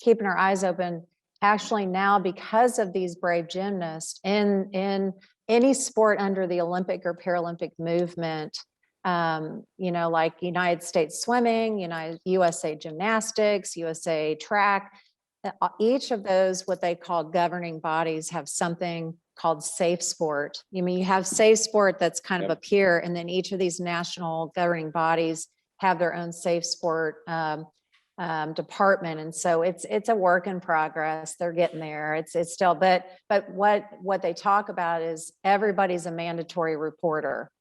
keeping our eyes open. Actually, now, because of these brave gymnasts in any sport under the Olympic or Paralympic movement, like United States Swimming, USA Gymnastics, USA Track, each of those, what they call governing bodies, have something called safe sport. You have safe sport that's kind of up here, and then each of these national governing bodies have their own safe sport department. And so it's a work in progress. They're getting there. It's still, but what they talk about is everybody's a mandatory reporter.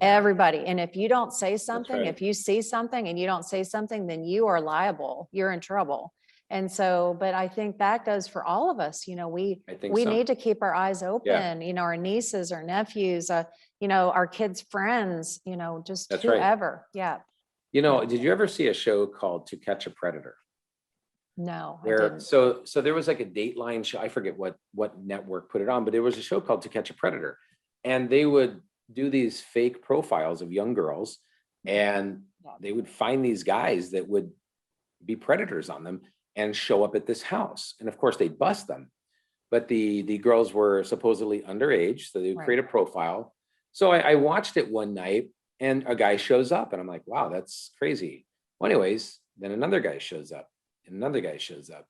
Everybody. And if you don't say something, if you see something and you don't say something, then you are liable. You're in trouble. And so, but I think that goes for all of us. We need to keep our eyes open, our nieces, our nephews, our kids' friends, just whoever. Yeah. Did you ever see a show called To Catch a Predator? No, I didn't. So there was like a Dateline show. I forget what network put it on, but there was a show called To Catch a Predator, and they would do these fake profiles of young girls, and they would find these guys that would be predators on them and show up at this house. And of course they'd bust them, but the girls were supposedly underage. So they would create a profile. So I watched it one night, and a guy shows up and I'm like, wow, that's crazy. Well, anyways, then another guy shows up, and another guy shows up.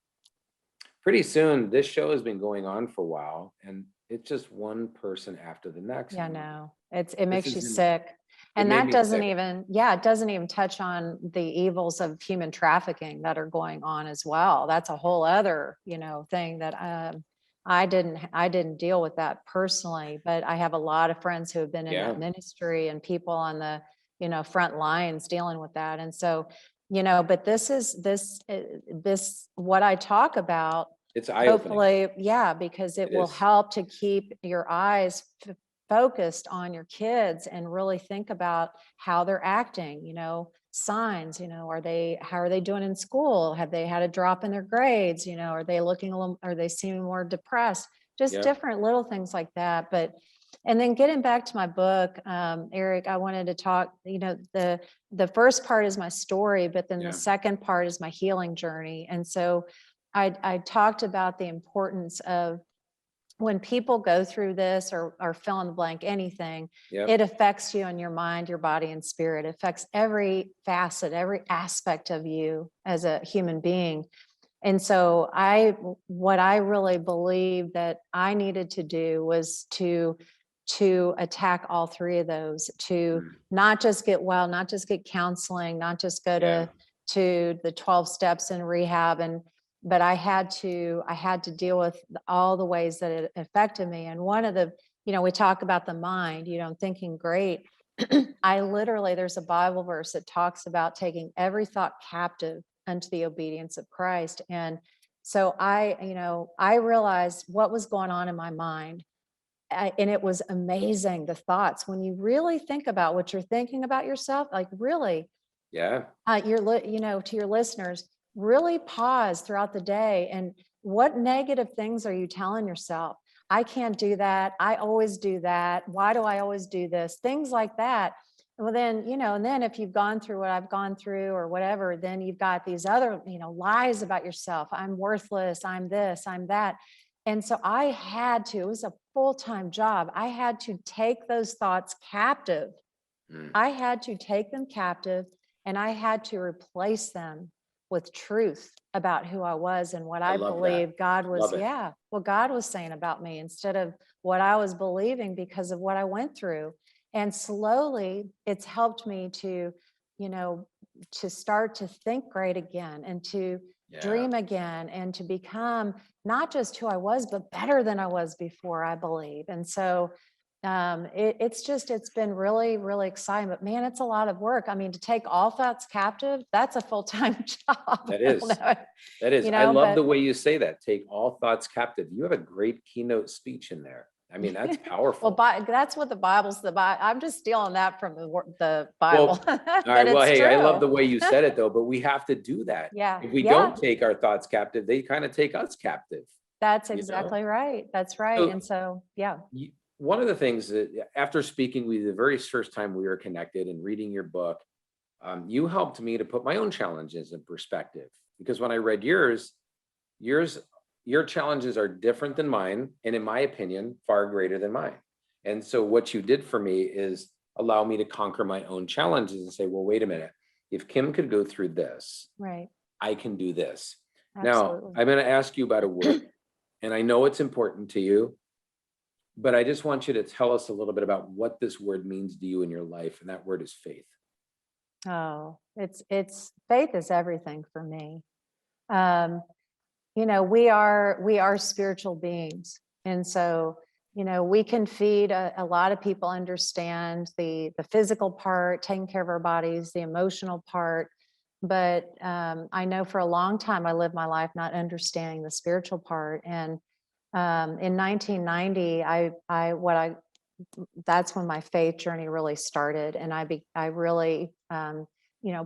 Pretty soon, this show has been going on for a while, and it's just one person after the next. Yeah, no, it makes you isn't- sick. It And made that me doesn't sick. even, yeah, it doesn't even touch on the evils of human trafficking that are going on as well. That's a whole other, thing that I didn't deal with that personally, but I have a lot of friends who have been in Yeah, that ministry and people on the, front lines dealing with that. And so, but this, what I talk about, it's eye-opening. hopefully, yeah, because it It will is. help to keep your eyes focused on your kids and really think about how they're acting, signs, how are they doing in school? Have they had a drop in their grades? Are they looking a little, are they seeming more depressed? Just Yeah. different little things like that. But, and then getting back to my book, Erik, I wanted to talk, the first part is my story, but then Yeah. the second part is my healing journey. And so I talked about the importance of when people go through this or fill in the blank, anything, Yep. it affects you in your mind, your body, and spirit. It affects every facet, every aspect of you as a human being. And so what I really believe that I needed to do was to attack all three of those, to not just get well, not just get counseling, not just go Yeah. to the 12 steps in rehab, but I had to deal with all the ways that it affected me. And one of the, we talk about the mind, thinking great. There's a Bible verse that talks about taking every thought captive unto the obedience of Christ. And so I realized what was going on in my mind. And it was amazing, the thoughts, when you really think about what you're thinking about yourself, like really, Yeah. to your listeners, really pause throughout the day. And what negative things are you telling yourself? I can't do that. I always do that. Why do I always do this? Things like that. Well, then, and then if you've gone through what I've gone through or whatever, then you've got these other, lies about yourself. I'm worthless. I'm this, I'm that. And so it was a full-time job. I had to take those thoughts captive. I had to take them captive, and I had to replace them with truth about who I was and what I love that. believed God was, Love it. what God was saying about me instead of what I was believing because of what I went through. And slowly it's helped me to, to start to think great again and to dream again and to become not just who I was, but better than I was before, I believe. And so it's been really, really exciting, but man, it's a lot of work. I mean, to take all thoughts captive, that's a full-time job. That is. That is. I love the way you say that. Take all thoughts captive. You have a great keynote speech in there. I mean, that's powerful. Well, that's what the Bible's I'm just stealing that from the Bible. Well, all right. Well, hey, true. I love the way you said it though, but we have to do that. Yeah. If we don't take our thoughts captive, they kind of take us captive. That's exactly right. That's right. So, and so, yeah. One of the things that after speaking with you the very first time we were connected and reading your book, you helped me to put my own challenges in perspective, because when I read yours, your challenges are different than mine, and in my opinion, far greater than mine. And so what you did for me is allow me to conquer my own challenges and say, well, wait a minute, if Kim could go through this, right, I can do this. Absolutely. Now, I'm going to ask you about a word, and I know it's important to you, but I just want you to tell us a little bit about what this word means to you in your life, and that word is faith. Oh, it's faith is everything for me. We are spiritual beings. And so, we can feed a lot of people understand the physical part, taking care of our bodies, the emotional part. But I know for a long time, I lived my life not understanding the spiritual part. And in 1990, that's when my faith journey really started. And I really,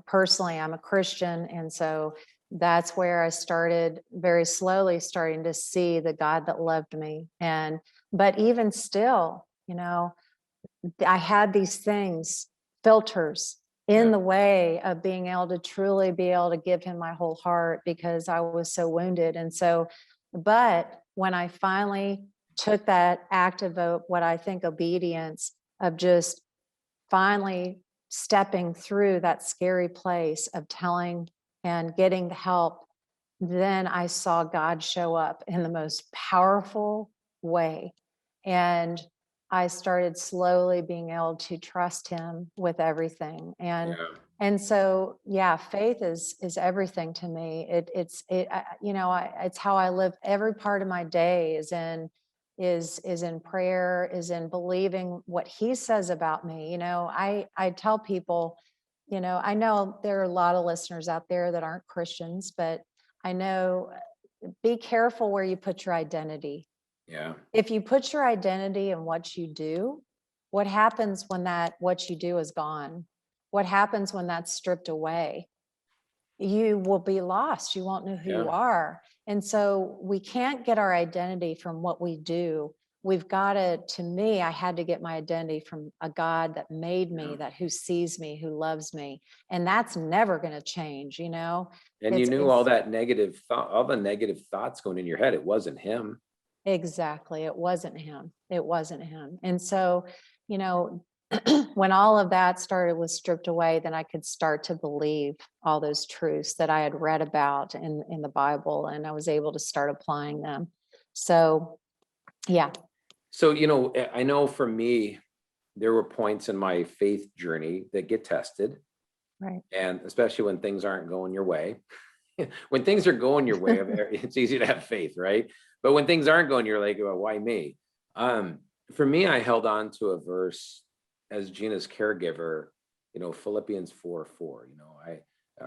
personally, I'm a Christian. And so that's where I started very slowly starting to see the God that loved me. But even still, I had these things, filters in the way of being able to truly be able to give him my whole heart because I was so wounded. And so, but when I finally took that act of what I think obedience of just finally stepping through that scary place of telling and getting the help, then I saw God show up in the most powerful way. And I started slowly being able to trust him with everything. Yeah. And so, yeah, faith is everything to me. It's how I live every part of my day is in prayer, is in believing what he says about me. I tell people, I know there are a lot of listeners out there that aren't Christians, but I know, be careful where you put your identity. Yeah. If you put your identity in what you do, what happens when what you do is gone? What happens when that's stripped away? You will be lost. You won't know who you Yeah. are. And so we can't get our identity from what we do. We've got to me, I had to get my identity from a God that made me, Yeah. who sees me, who loves me. And that's never going to change, And you knew all that negative thought, all the negative thoughts going in your head. It wasn't him. Exactly. It wasn't him. It wasn't him. And so, when all of that was stripped away, then I could start to believe all those truths that I had read about in the Bible, and I was able to start applying them. So, yeah. So, I know for me, there were points in my faith journey that get tested. Right. And especially when things aren't going your way. When things are going your way, it's easy to have faith, right? But when things aren't going, you're like, well, why me? For me, I held on to a verse as Gina's caregiver, Philippians 4:4. I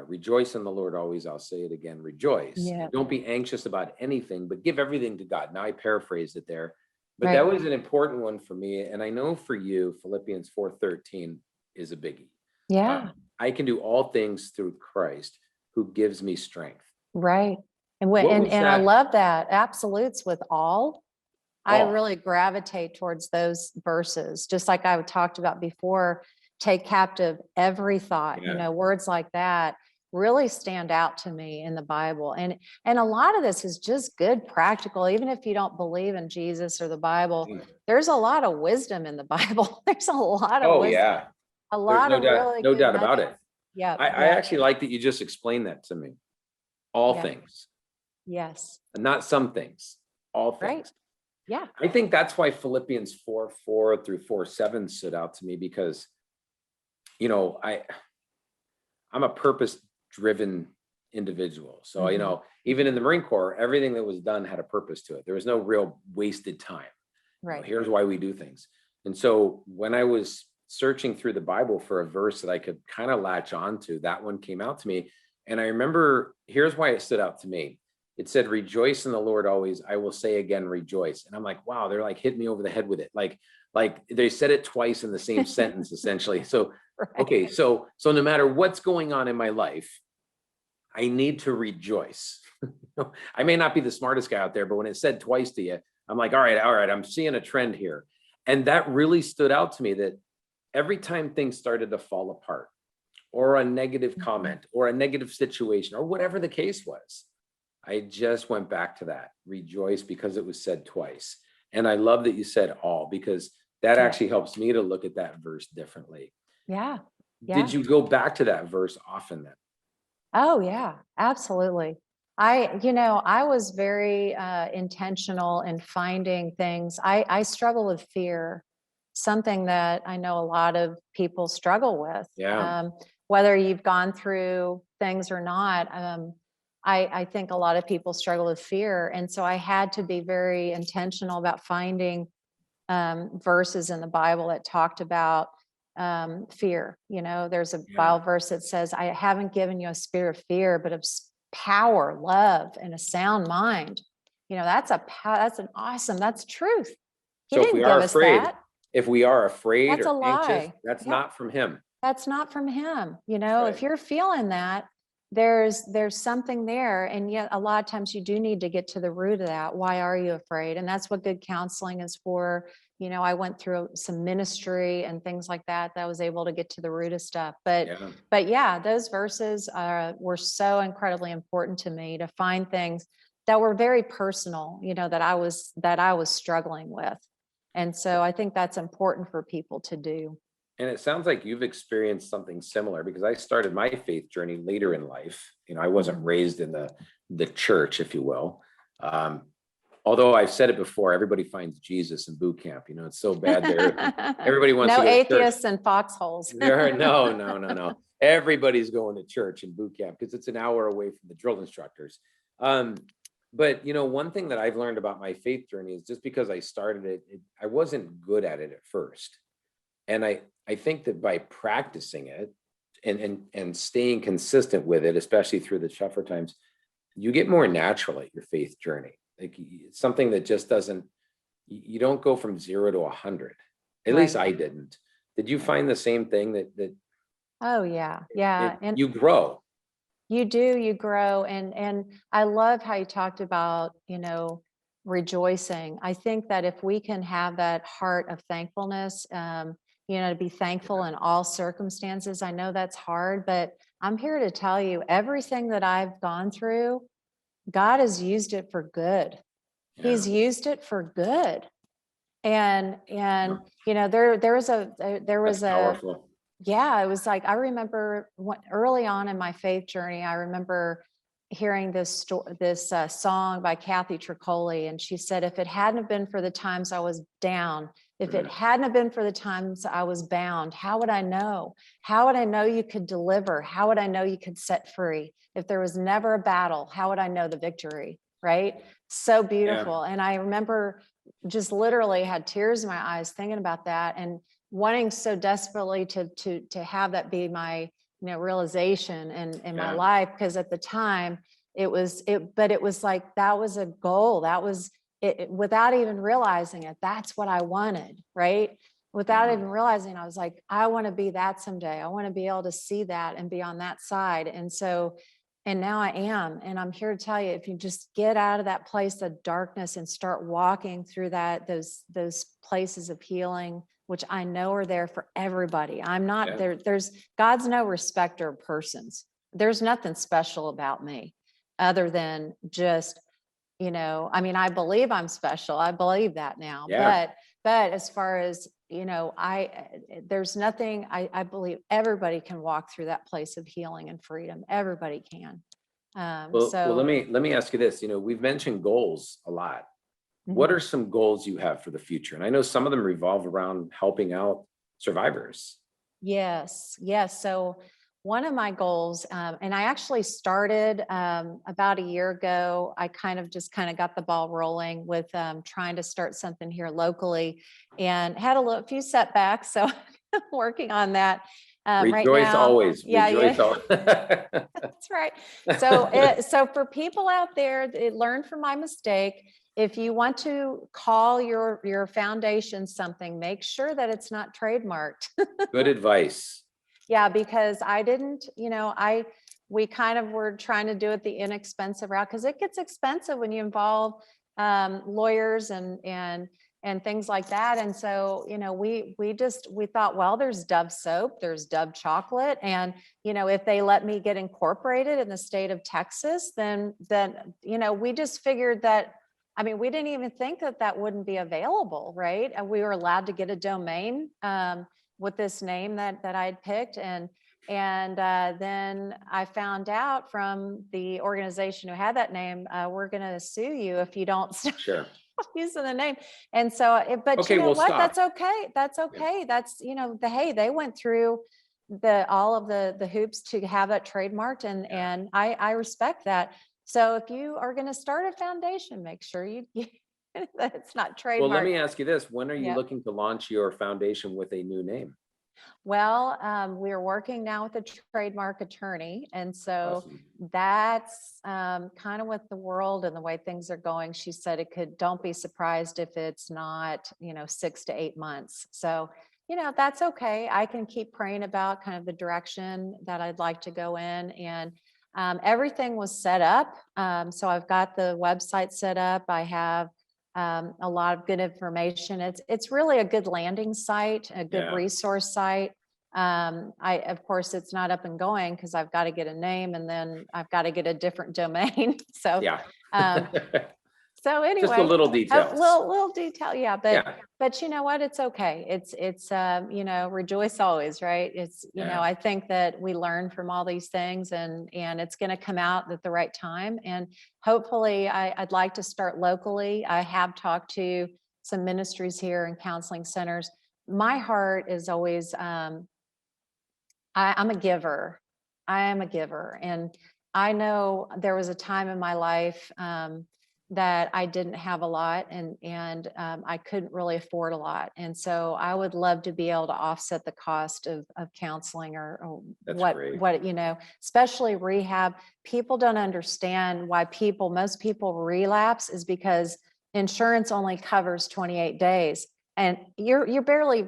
rejoice in the Lord always. I'll say it again, rejoice. Yeah. Don't be anxious about anything, but give everything to God. Now I paraphrased it there, but Right. that was an important one for me. And I know for you, Philippians 4:13 is a biggie. Yeah. I can do all things through Christ who gives me strength. Right. And What was I that? love that. Absolutes with all. I All. really gravitate towards those verses, just like I talked about before. Take captive every thought. Yeah. Words like that really stand out to me in the Bible. And a lot of this is just good practical. Even if you don't believe in Jesus or the Bible, there's a lot of wisdom in the Bible. There's a lot of Oh, wisdom. yeah. A There's lot no of doubt, really no good doubt about nuggets. it. Yeah. I actually like that you just explained that to me. All Yeah. things, Yes. and not some things, all things. Right. Yeah. I think that's why Philippians 4:4 through 4:7 stood out to me, because, I'm a purpose-driven individual. So, Mhm. even in the Marine Corps, everything that was done had a purpose to it. There was no real wasted time. Right. Here's why we do things. And so when I was searching through the Bible for a verse that I could kind of latch on to, that one came out to me. And I remember, here's why it stood out to me. It said, rejoice in the Lord always. I will say again, rejoice. And I'm like, wow, they're like hitting me over the head with it. Like they said it twice in the same sentence, essentially. So, Right. okay. So no matter what's going on in my life, I need to rejoice. I may not be the smartest guy out there, but when it said twice to you, I'm like, all right, I'm seeing a trend here. And that really stood out to me, that every time things started to fall apart, or a negative comment, or a negative situation, or whatever the case was, I just went back to that, rejoice, because it was said twice. And I love that you said all, because that actually helps me to look at that verse differently. Yeah. Did you go back to that verse often then? Oh, yeah, absolutely. I was very intentional in finding things. I struggle with fear, something that I know a lot of people struggle with. Yeah. Whether you've gone through things or not, I think a lot of people struggle with fear. And so I had to be very intentional about finding verses in the Bible that talked about fear. There's a Bible verse that says, I haven't given you a spirit of fear, but of power, love, and a sound mind. That's an awesome, that's truth. He So didn't give us that. if we are afraid That's a or anxious, lie. that's Yeah. not from him. That's not from him. Right. If you're feeling that, there's something there. And yet a lot of times you do need to get to the root of that. Why are you afraid? And that's what good counseling is for. I went through some ministry and things like that I was able to get to the root of stuff. But yeah, those verses were so incredibly important to me, to find things that were very personal, that I was struggling with. And so I think that's important for people to do. And it sounds like you've experienced something similar, because I started my faith journey later in life. I wasn't raised in the church, if you will. Although I've said it before, everybody finds Jesus in boot camp. It's so bad there. Everybody wants No to go to church. atheists and foxholes. No. Everybody's going to church in boot camp because it's an hour away from the drill instructors. But one thing that I've learned about my faith journey is, just because I started it, I wasn't good at it at first. And I think that by practicing it and staying consistent with it, especially through the tougher times, you get more natural at your faith journey. Like, it's something that just you don't go from 0 to 100. At least I didn't. Did you find the same thing that Oh yeah. Yeah. And you grow? you grow. And I love how you talked about, rejoicing. I think that if we can have that heart of thankfulness, to be thankful in all circumstances. I know that's hard, but I'm here to tell you, everything that I've gone through, God has used it for good. Yeah. He's used it for good. And there was That's powerful. yeah, it was like, I remember early on in my faith journey, I remember hearing this song by Kathy Tricoli, and she said, if it hadn't have been for the times I was down, if it hadn't have been for the times I was bound, how would I know? How would I know you could deliver? How would I know you could set free? If there was never a battle, how would I know the victory? Right? So beautiful. And I remember just literally had tears in my eyes thinking about that, and wanting so desperately to have that be my realization in my life, because at the time it was like, that was a goal. That was it, without even realizing it. That's what I wanted, right? Without even realizing, I was like, I want to be that someday. I want to be able to see that and be on that side. And now I am. And I'm here to tell you, if you just get out of that place of darkness and start walking through those places of healing, which I know are there for everybody. I'm not there. There's God's no respecter of persons. There's nothing special about me other than just, I believe I'm special. I believe that now. Yeah. But as far as, there's nothing, I believe everybody can walk through that place of healing and freedom. Everybody can. Well, let me ask you this. We've mentioned goals a lot. What are some goals you have for the future? And I know some of them revolve around helping out survivors. Yes. So one of my goals, and I actually started about a year ago, I kind of got the ball rolling with trying to start something here locally, and had a few setbacks. So I'm working on that. Rejoice right now. Always. Yeah, Rejoice always. That's right. So for people out there, learn from my mistake. If you want to call your foundation something, make sure that it's not trademarked. Good advice. Yeah, because I didn't, we kind of were trying to do it the inexpensive route, because it gets expensive when you involve lawyers and things like that. And so, we thought, well, there's Dove soap, there's Dove chocolate. And, if they let me get incorporated in the state of Texas, then, we just figured that, we didn't even think that wouldn't be available, right? And we were allowed to get a domain with this name that I had picked. And then I found out from the organization who had that name, we're going to sue you if you don't stop using the name. And so, but you know what? Stop. That's okay. That's okay. Yeah. That's, hey, they went through all of the hoops to have that trademarked, and I respect that. So if you are going to start a foundation, make sure that it's not trademarked. Well, let me ask you this. When are you looking to launch your foundation with a new name? Well, we're working now with a trademark attorney. And so that's kind of with the world and the way things are going. She said don't be surprised if it's not, 6 to 8 months. So, that's okay. I can keep praying about kind of the direction that I'd like to go in. And everything was set up. So I've got the website set up. I have a lot of good information. It's really a good landing site, a good resource site. Of course, it's not up and going because I've got to get a name, and then I've got to get a different domain. So, So anyway, Just a little a details. little detail, yeah. Yeah. But you know what? It's okay. It's you know, rejoice always, right? It's, you know, Yeah. I think that we learn from all these things, and it's going to come out at the right time. And hopefully, I'd like to start locally. I have talked to some ministries here and counseling centers. My heart is always, I'm a giver. I am a giver. And I know there was a time in my life that I didn't have a lot, and I couldn't really afford a lot. And so I would love to be able to offset the cost of counseling, or That's what, great. you know, especially rehab. People don't understand why most people relapse is because insurance only covers 28 days. And you're barely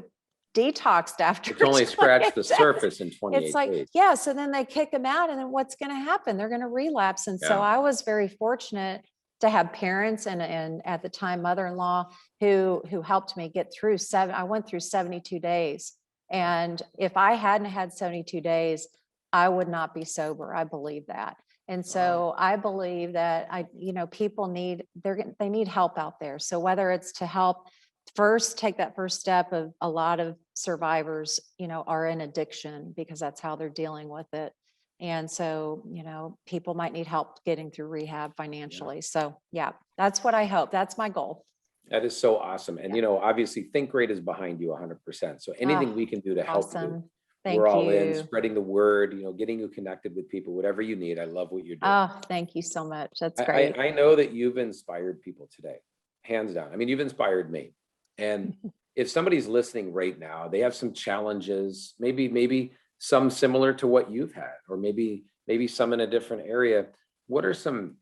detoxed after It's only scratched 28 the days. surface in It's 28 like, days. yeah, so then they kick them out, and then what's going to happen? They're going to relapse. And so Yeah. I was very fortunate to have parents and at the time mother-in-law who helped me get through I went through 72 days. And if I hadn't had 72 days, I would not be sober. I believe that. And so I believe that you know, people they need help out there. So whether it's to help first take that first step, of a lot of survivors, you know, are in addiction because that's how they're dealing with it. And so, you know, people might need help getting through rehab financially. So yeah, that's what I hope. That's my goal. That is so awesome. And, Yeah. you know, obviously Think Great is behind you 100%. So anything Oh, we can do to help you, awesome. we're Thank all in, you. spreading the word, you know, getting you connected with people, whatever you need. I love what you're doing. Oh, thank you so much. That's great. I know that you've inspired people today, hands down. I mean, you've inspired me. And if somebody's listening right now, they have some challenges, maybe some similar to what you've had, or maybe some in a different area. What are some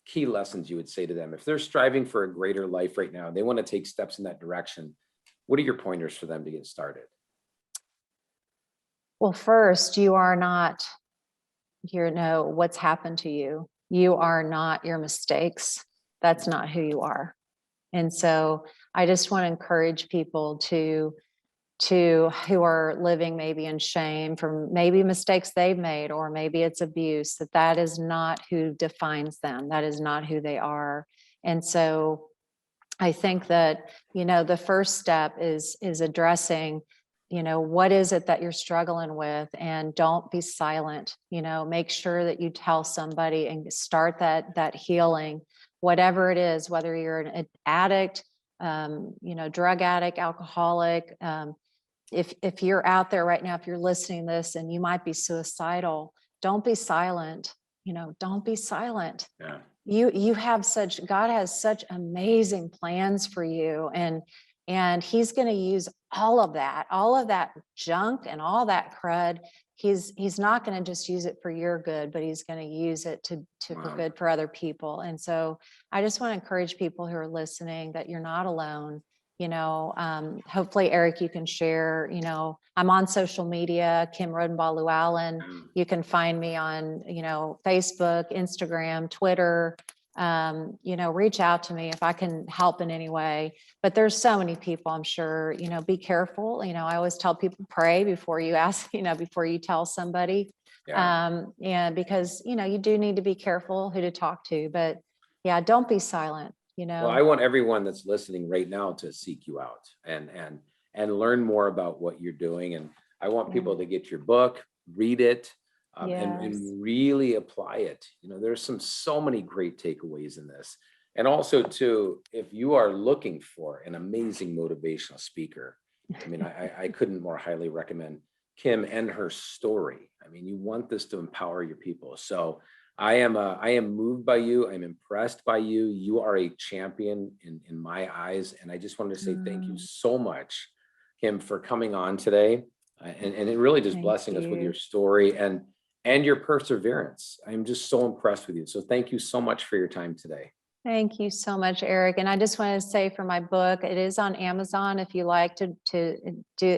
key lessons you would say to them if they're striving for a greater life right now, they want to take steps in that direction? What are your pointers for them to get started? Well, first, you know what's happened to you. You are not your mistakes. That's not who you are. And so I just want to encourage people to who are living maybe in shame from maybe mistakes they've made, or maybe it's abuse, that is not who defines them. That is not who they are. And so I think that, you know, the first step is addressing, you know, what is it that you're struggling with, and don't be silent. You know, make sure that you tell somebody and start that healing, whatever it is, whether you're an addict, you know, drug addict, alcoholic. If you're out there right now, if you're listening to this and you might be suicidal, don't be silent. You know, don't be silent. Yeah. You have God has such amazing plans for you, and he's going to use all of that junk and all that crud. He's not going to just use it for your good, but he's going to use it for good for other people. And so I just want to encourage people who are listening that you're not alone. You know, hopefully, Erik, you can share, you know, I'm on social media, Kim Rhodenbaugh Lewallen. You can find me on, you know, Facebook, Instagram, Twitter. You know, reach out to me if I can help in any way. But there's so many people, I'm sure, you know, be careful. You know, I always tell people, pray before you ask, you know, before you tell somebody. Yeah. And because, you know, you do need to be careful who to talk to, but yeah, don't be silent. You know, Well, I want everyone that's listening right now to seek you out and learn more about what you're doing. And I want people to get your book, read it, yes. and really apply it. You know, there's so many great takeaways in this. And also too, if you are looking for an amazing motivational speaker, I mean, I couldn't more highly recommend Kim and her story. I mean, you want this to empower your people. So I am moved by you. I'm impressed by you. You are a champion in my eyes. And I just wanted to say thank you so much, Kim, for coming on today, and it really just blessing us with your story and your perseverance. I'm just so impressed with you. So thank you so much for your time today. Thank you so much, Erik. And I just want to say, for my book, it is on Amazon. If you like to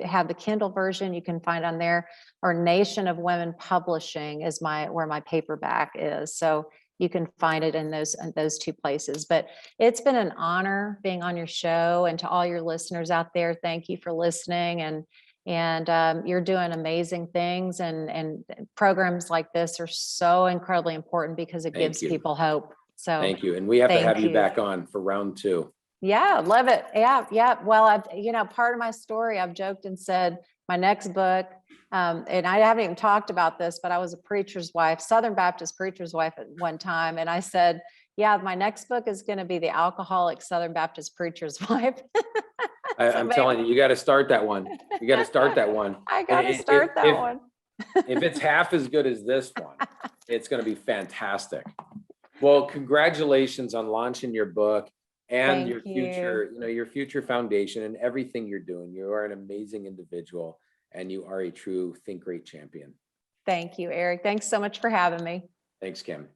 have the Kindle version, you can find on there, or Nation of Women Publishing is where my paperback is. So you can find it in those two places. But it's been an honor being on your show, and to all your listeners out there, thank you for listening. And you're doing amazing things, and programs like this are so incredibly important because it gives people hope. So Thank you. And we have to thank have you you. back on for round 2. Yeah, love it. Yeah, yeah. Well, part of my story, I've joked and said my next book, and I haven't even talked about this, but I was a preacher's wife, Southern Baptist preacher's wife at one time. And I said, yeah, my next book is going to be the alcoholic Southern Baptist preacher's wife. I'm telling you, you got to start that one. You got to start that one. I got to And start that one. if it's half as good as this one, it's going to be fantastic. Well, congratulations on launching your book and Thank your future, your future foundation and everything you're doing. You are an amazing individual and you are a true Think Great champion. Thank you, Eric. Thanks so much for having me. Thanks, Kim.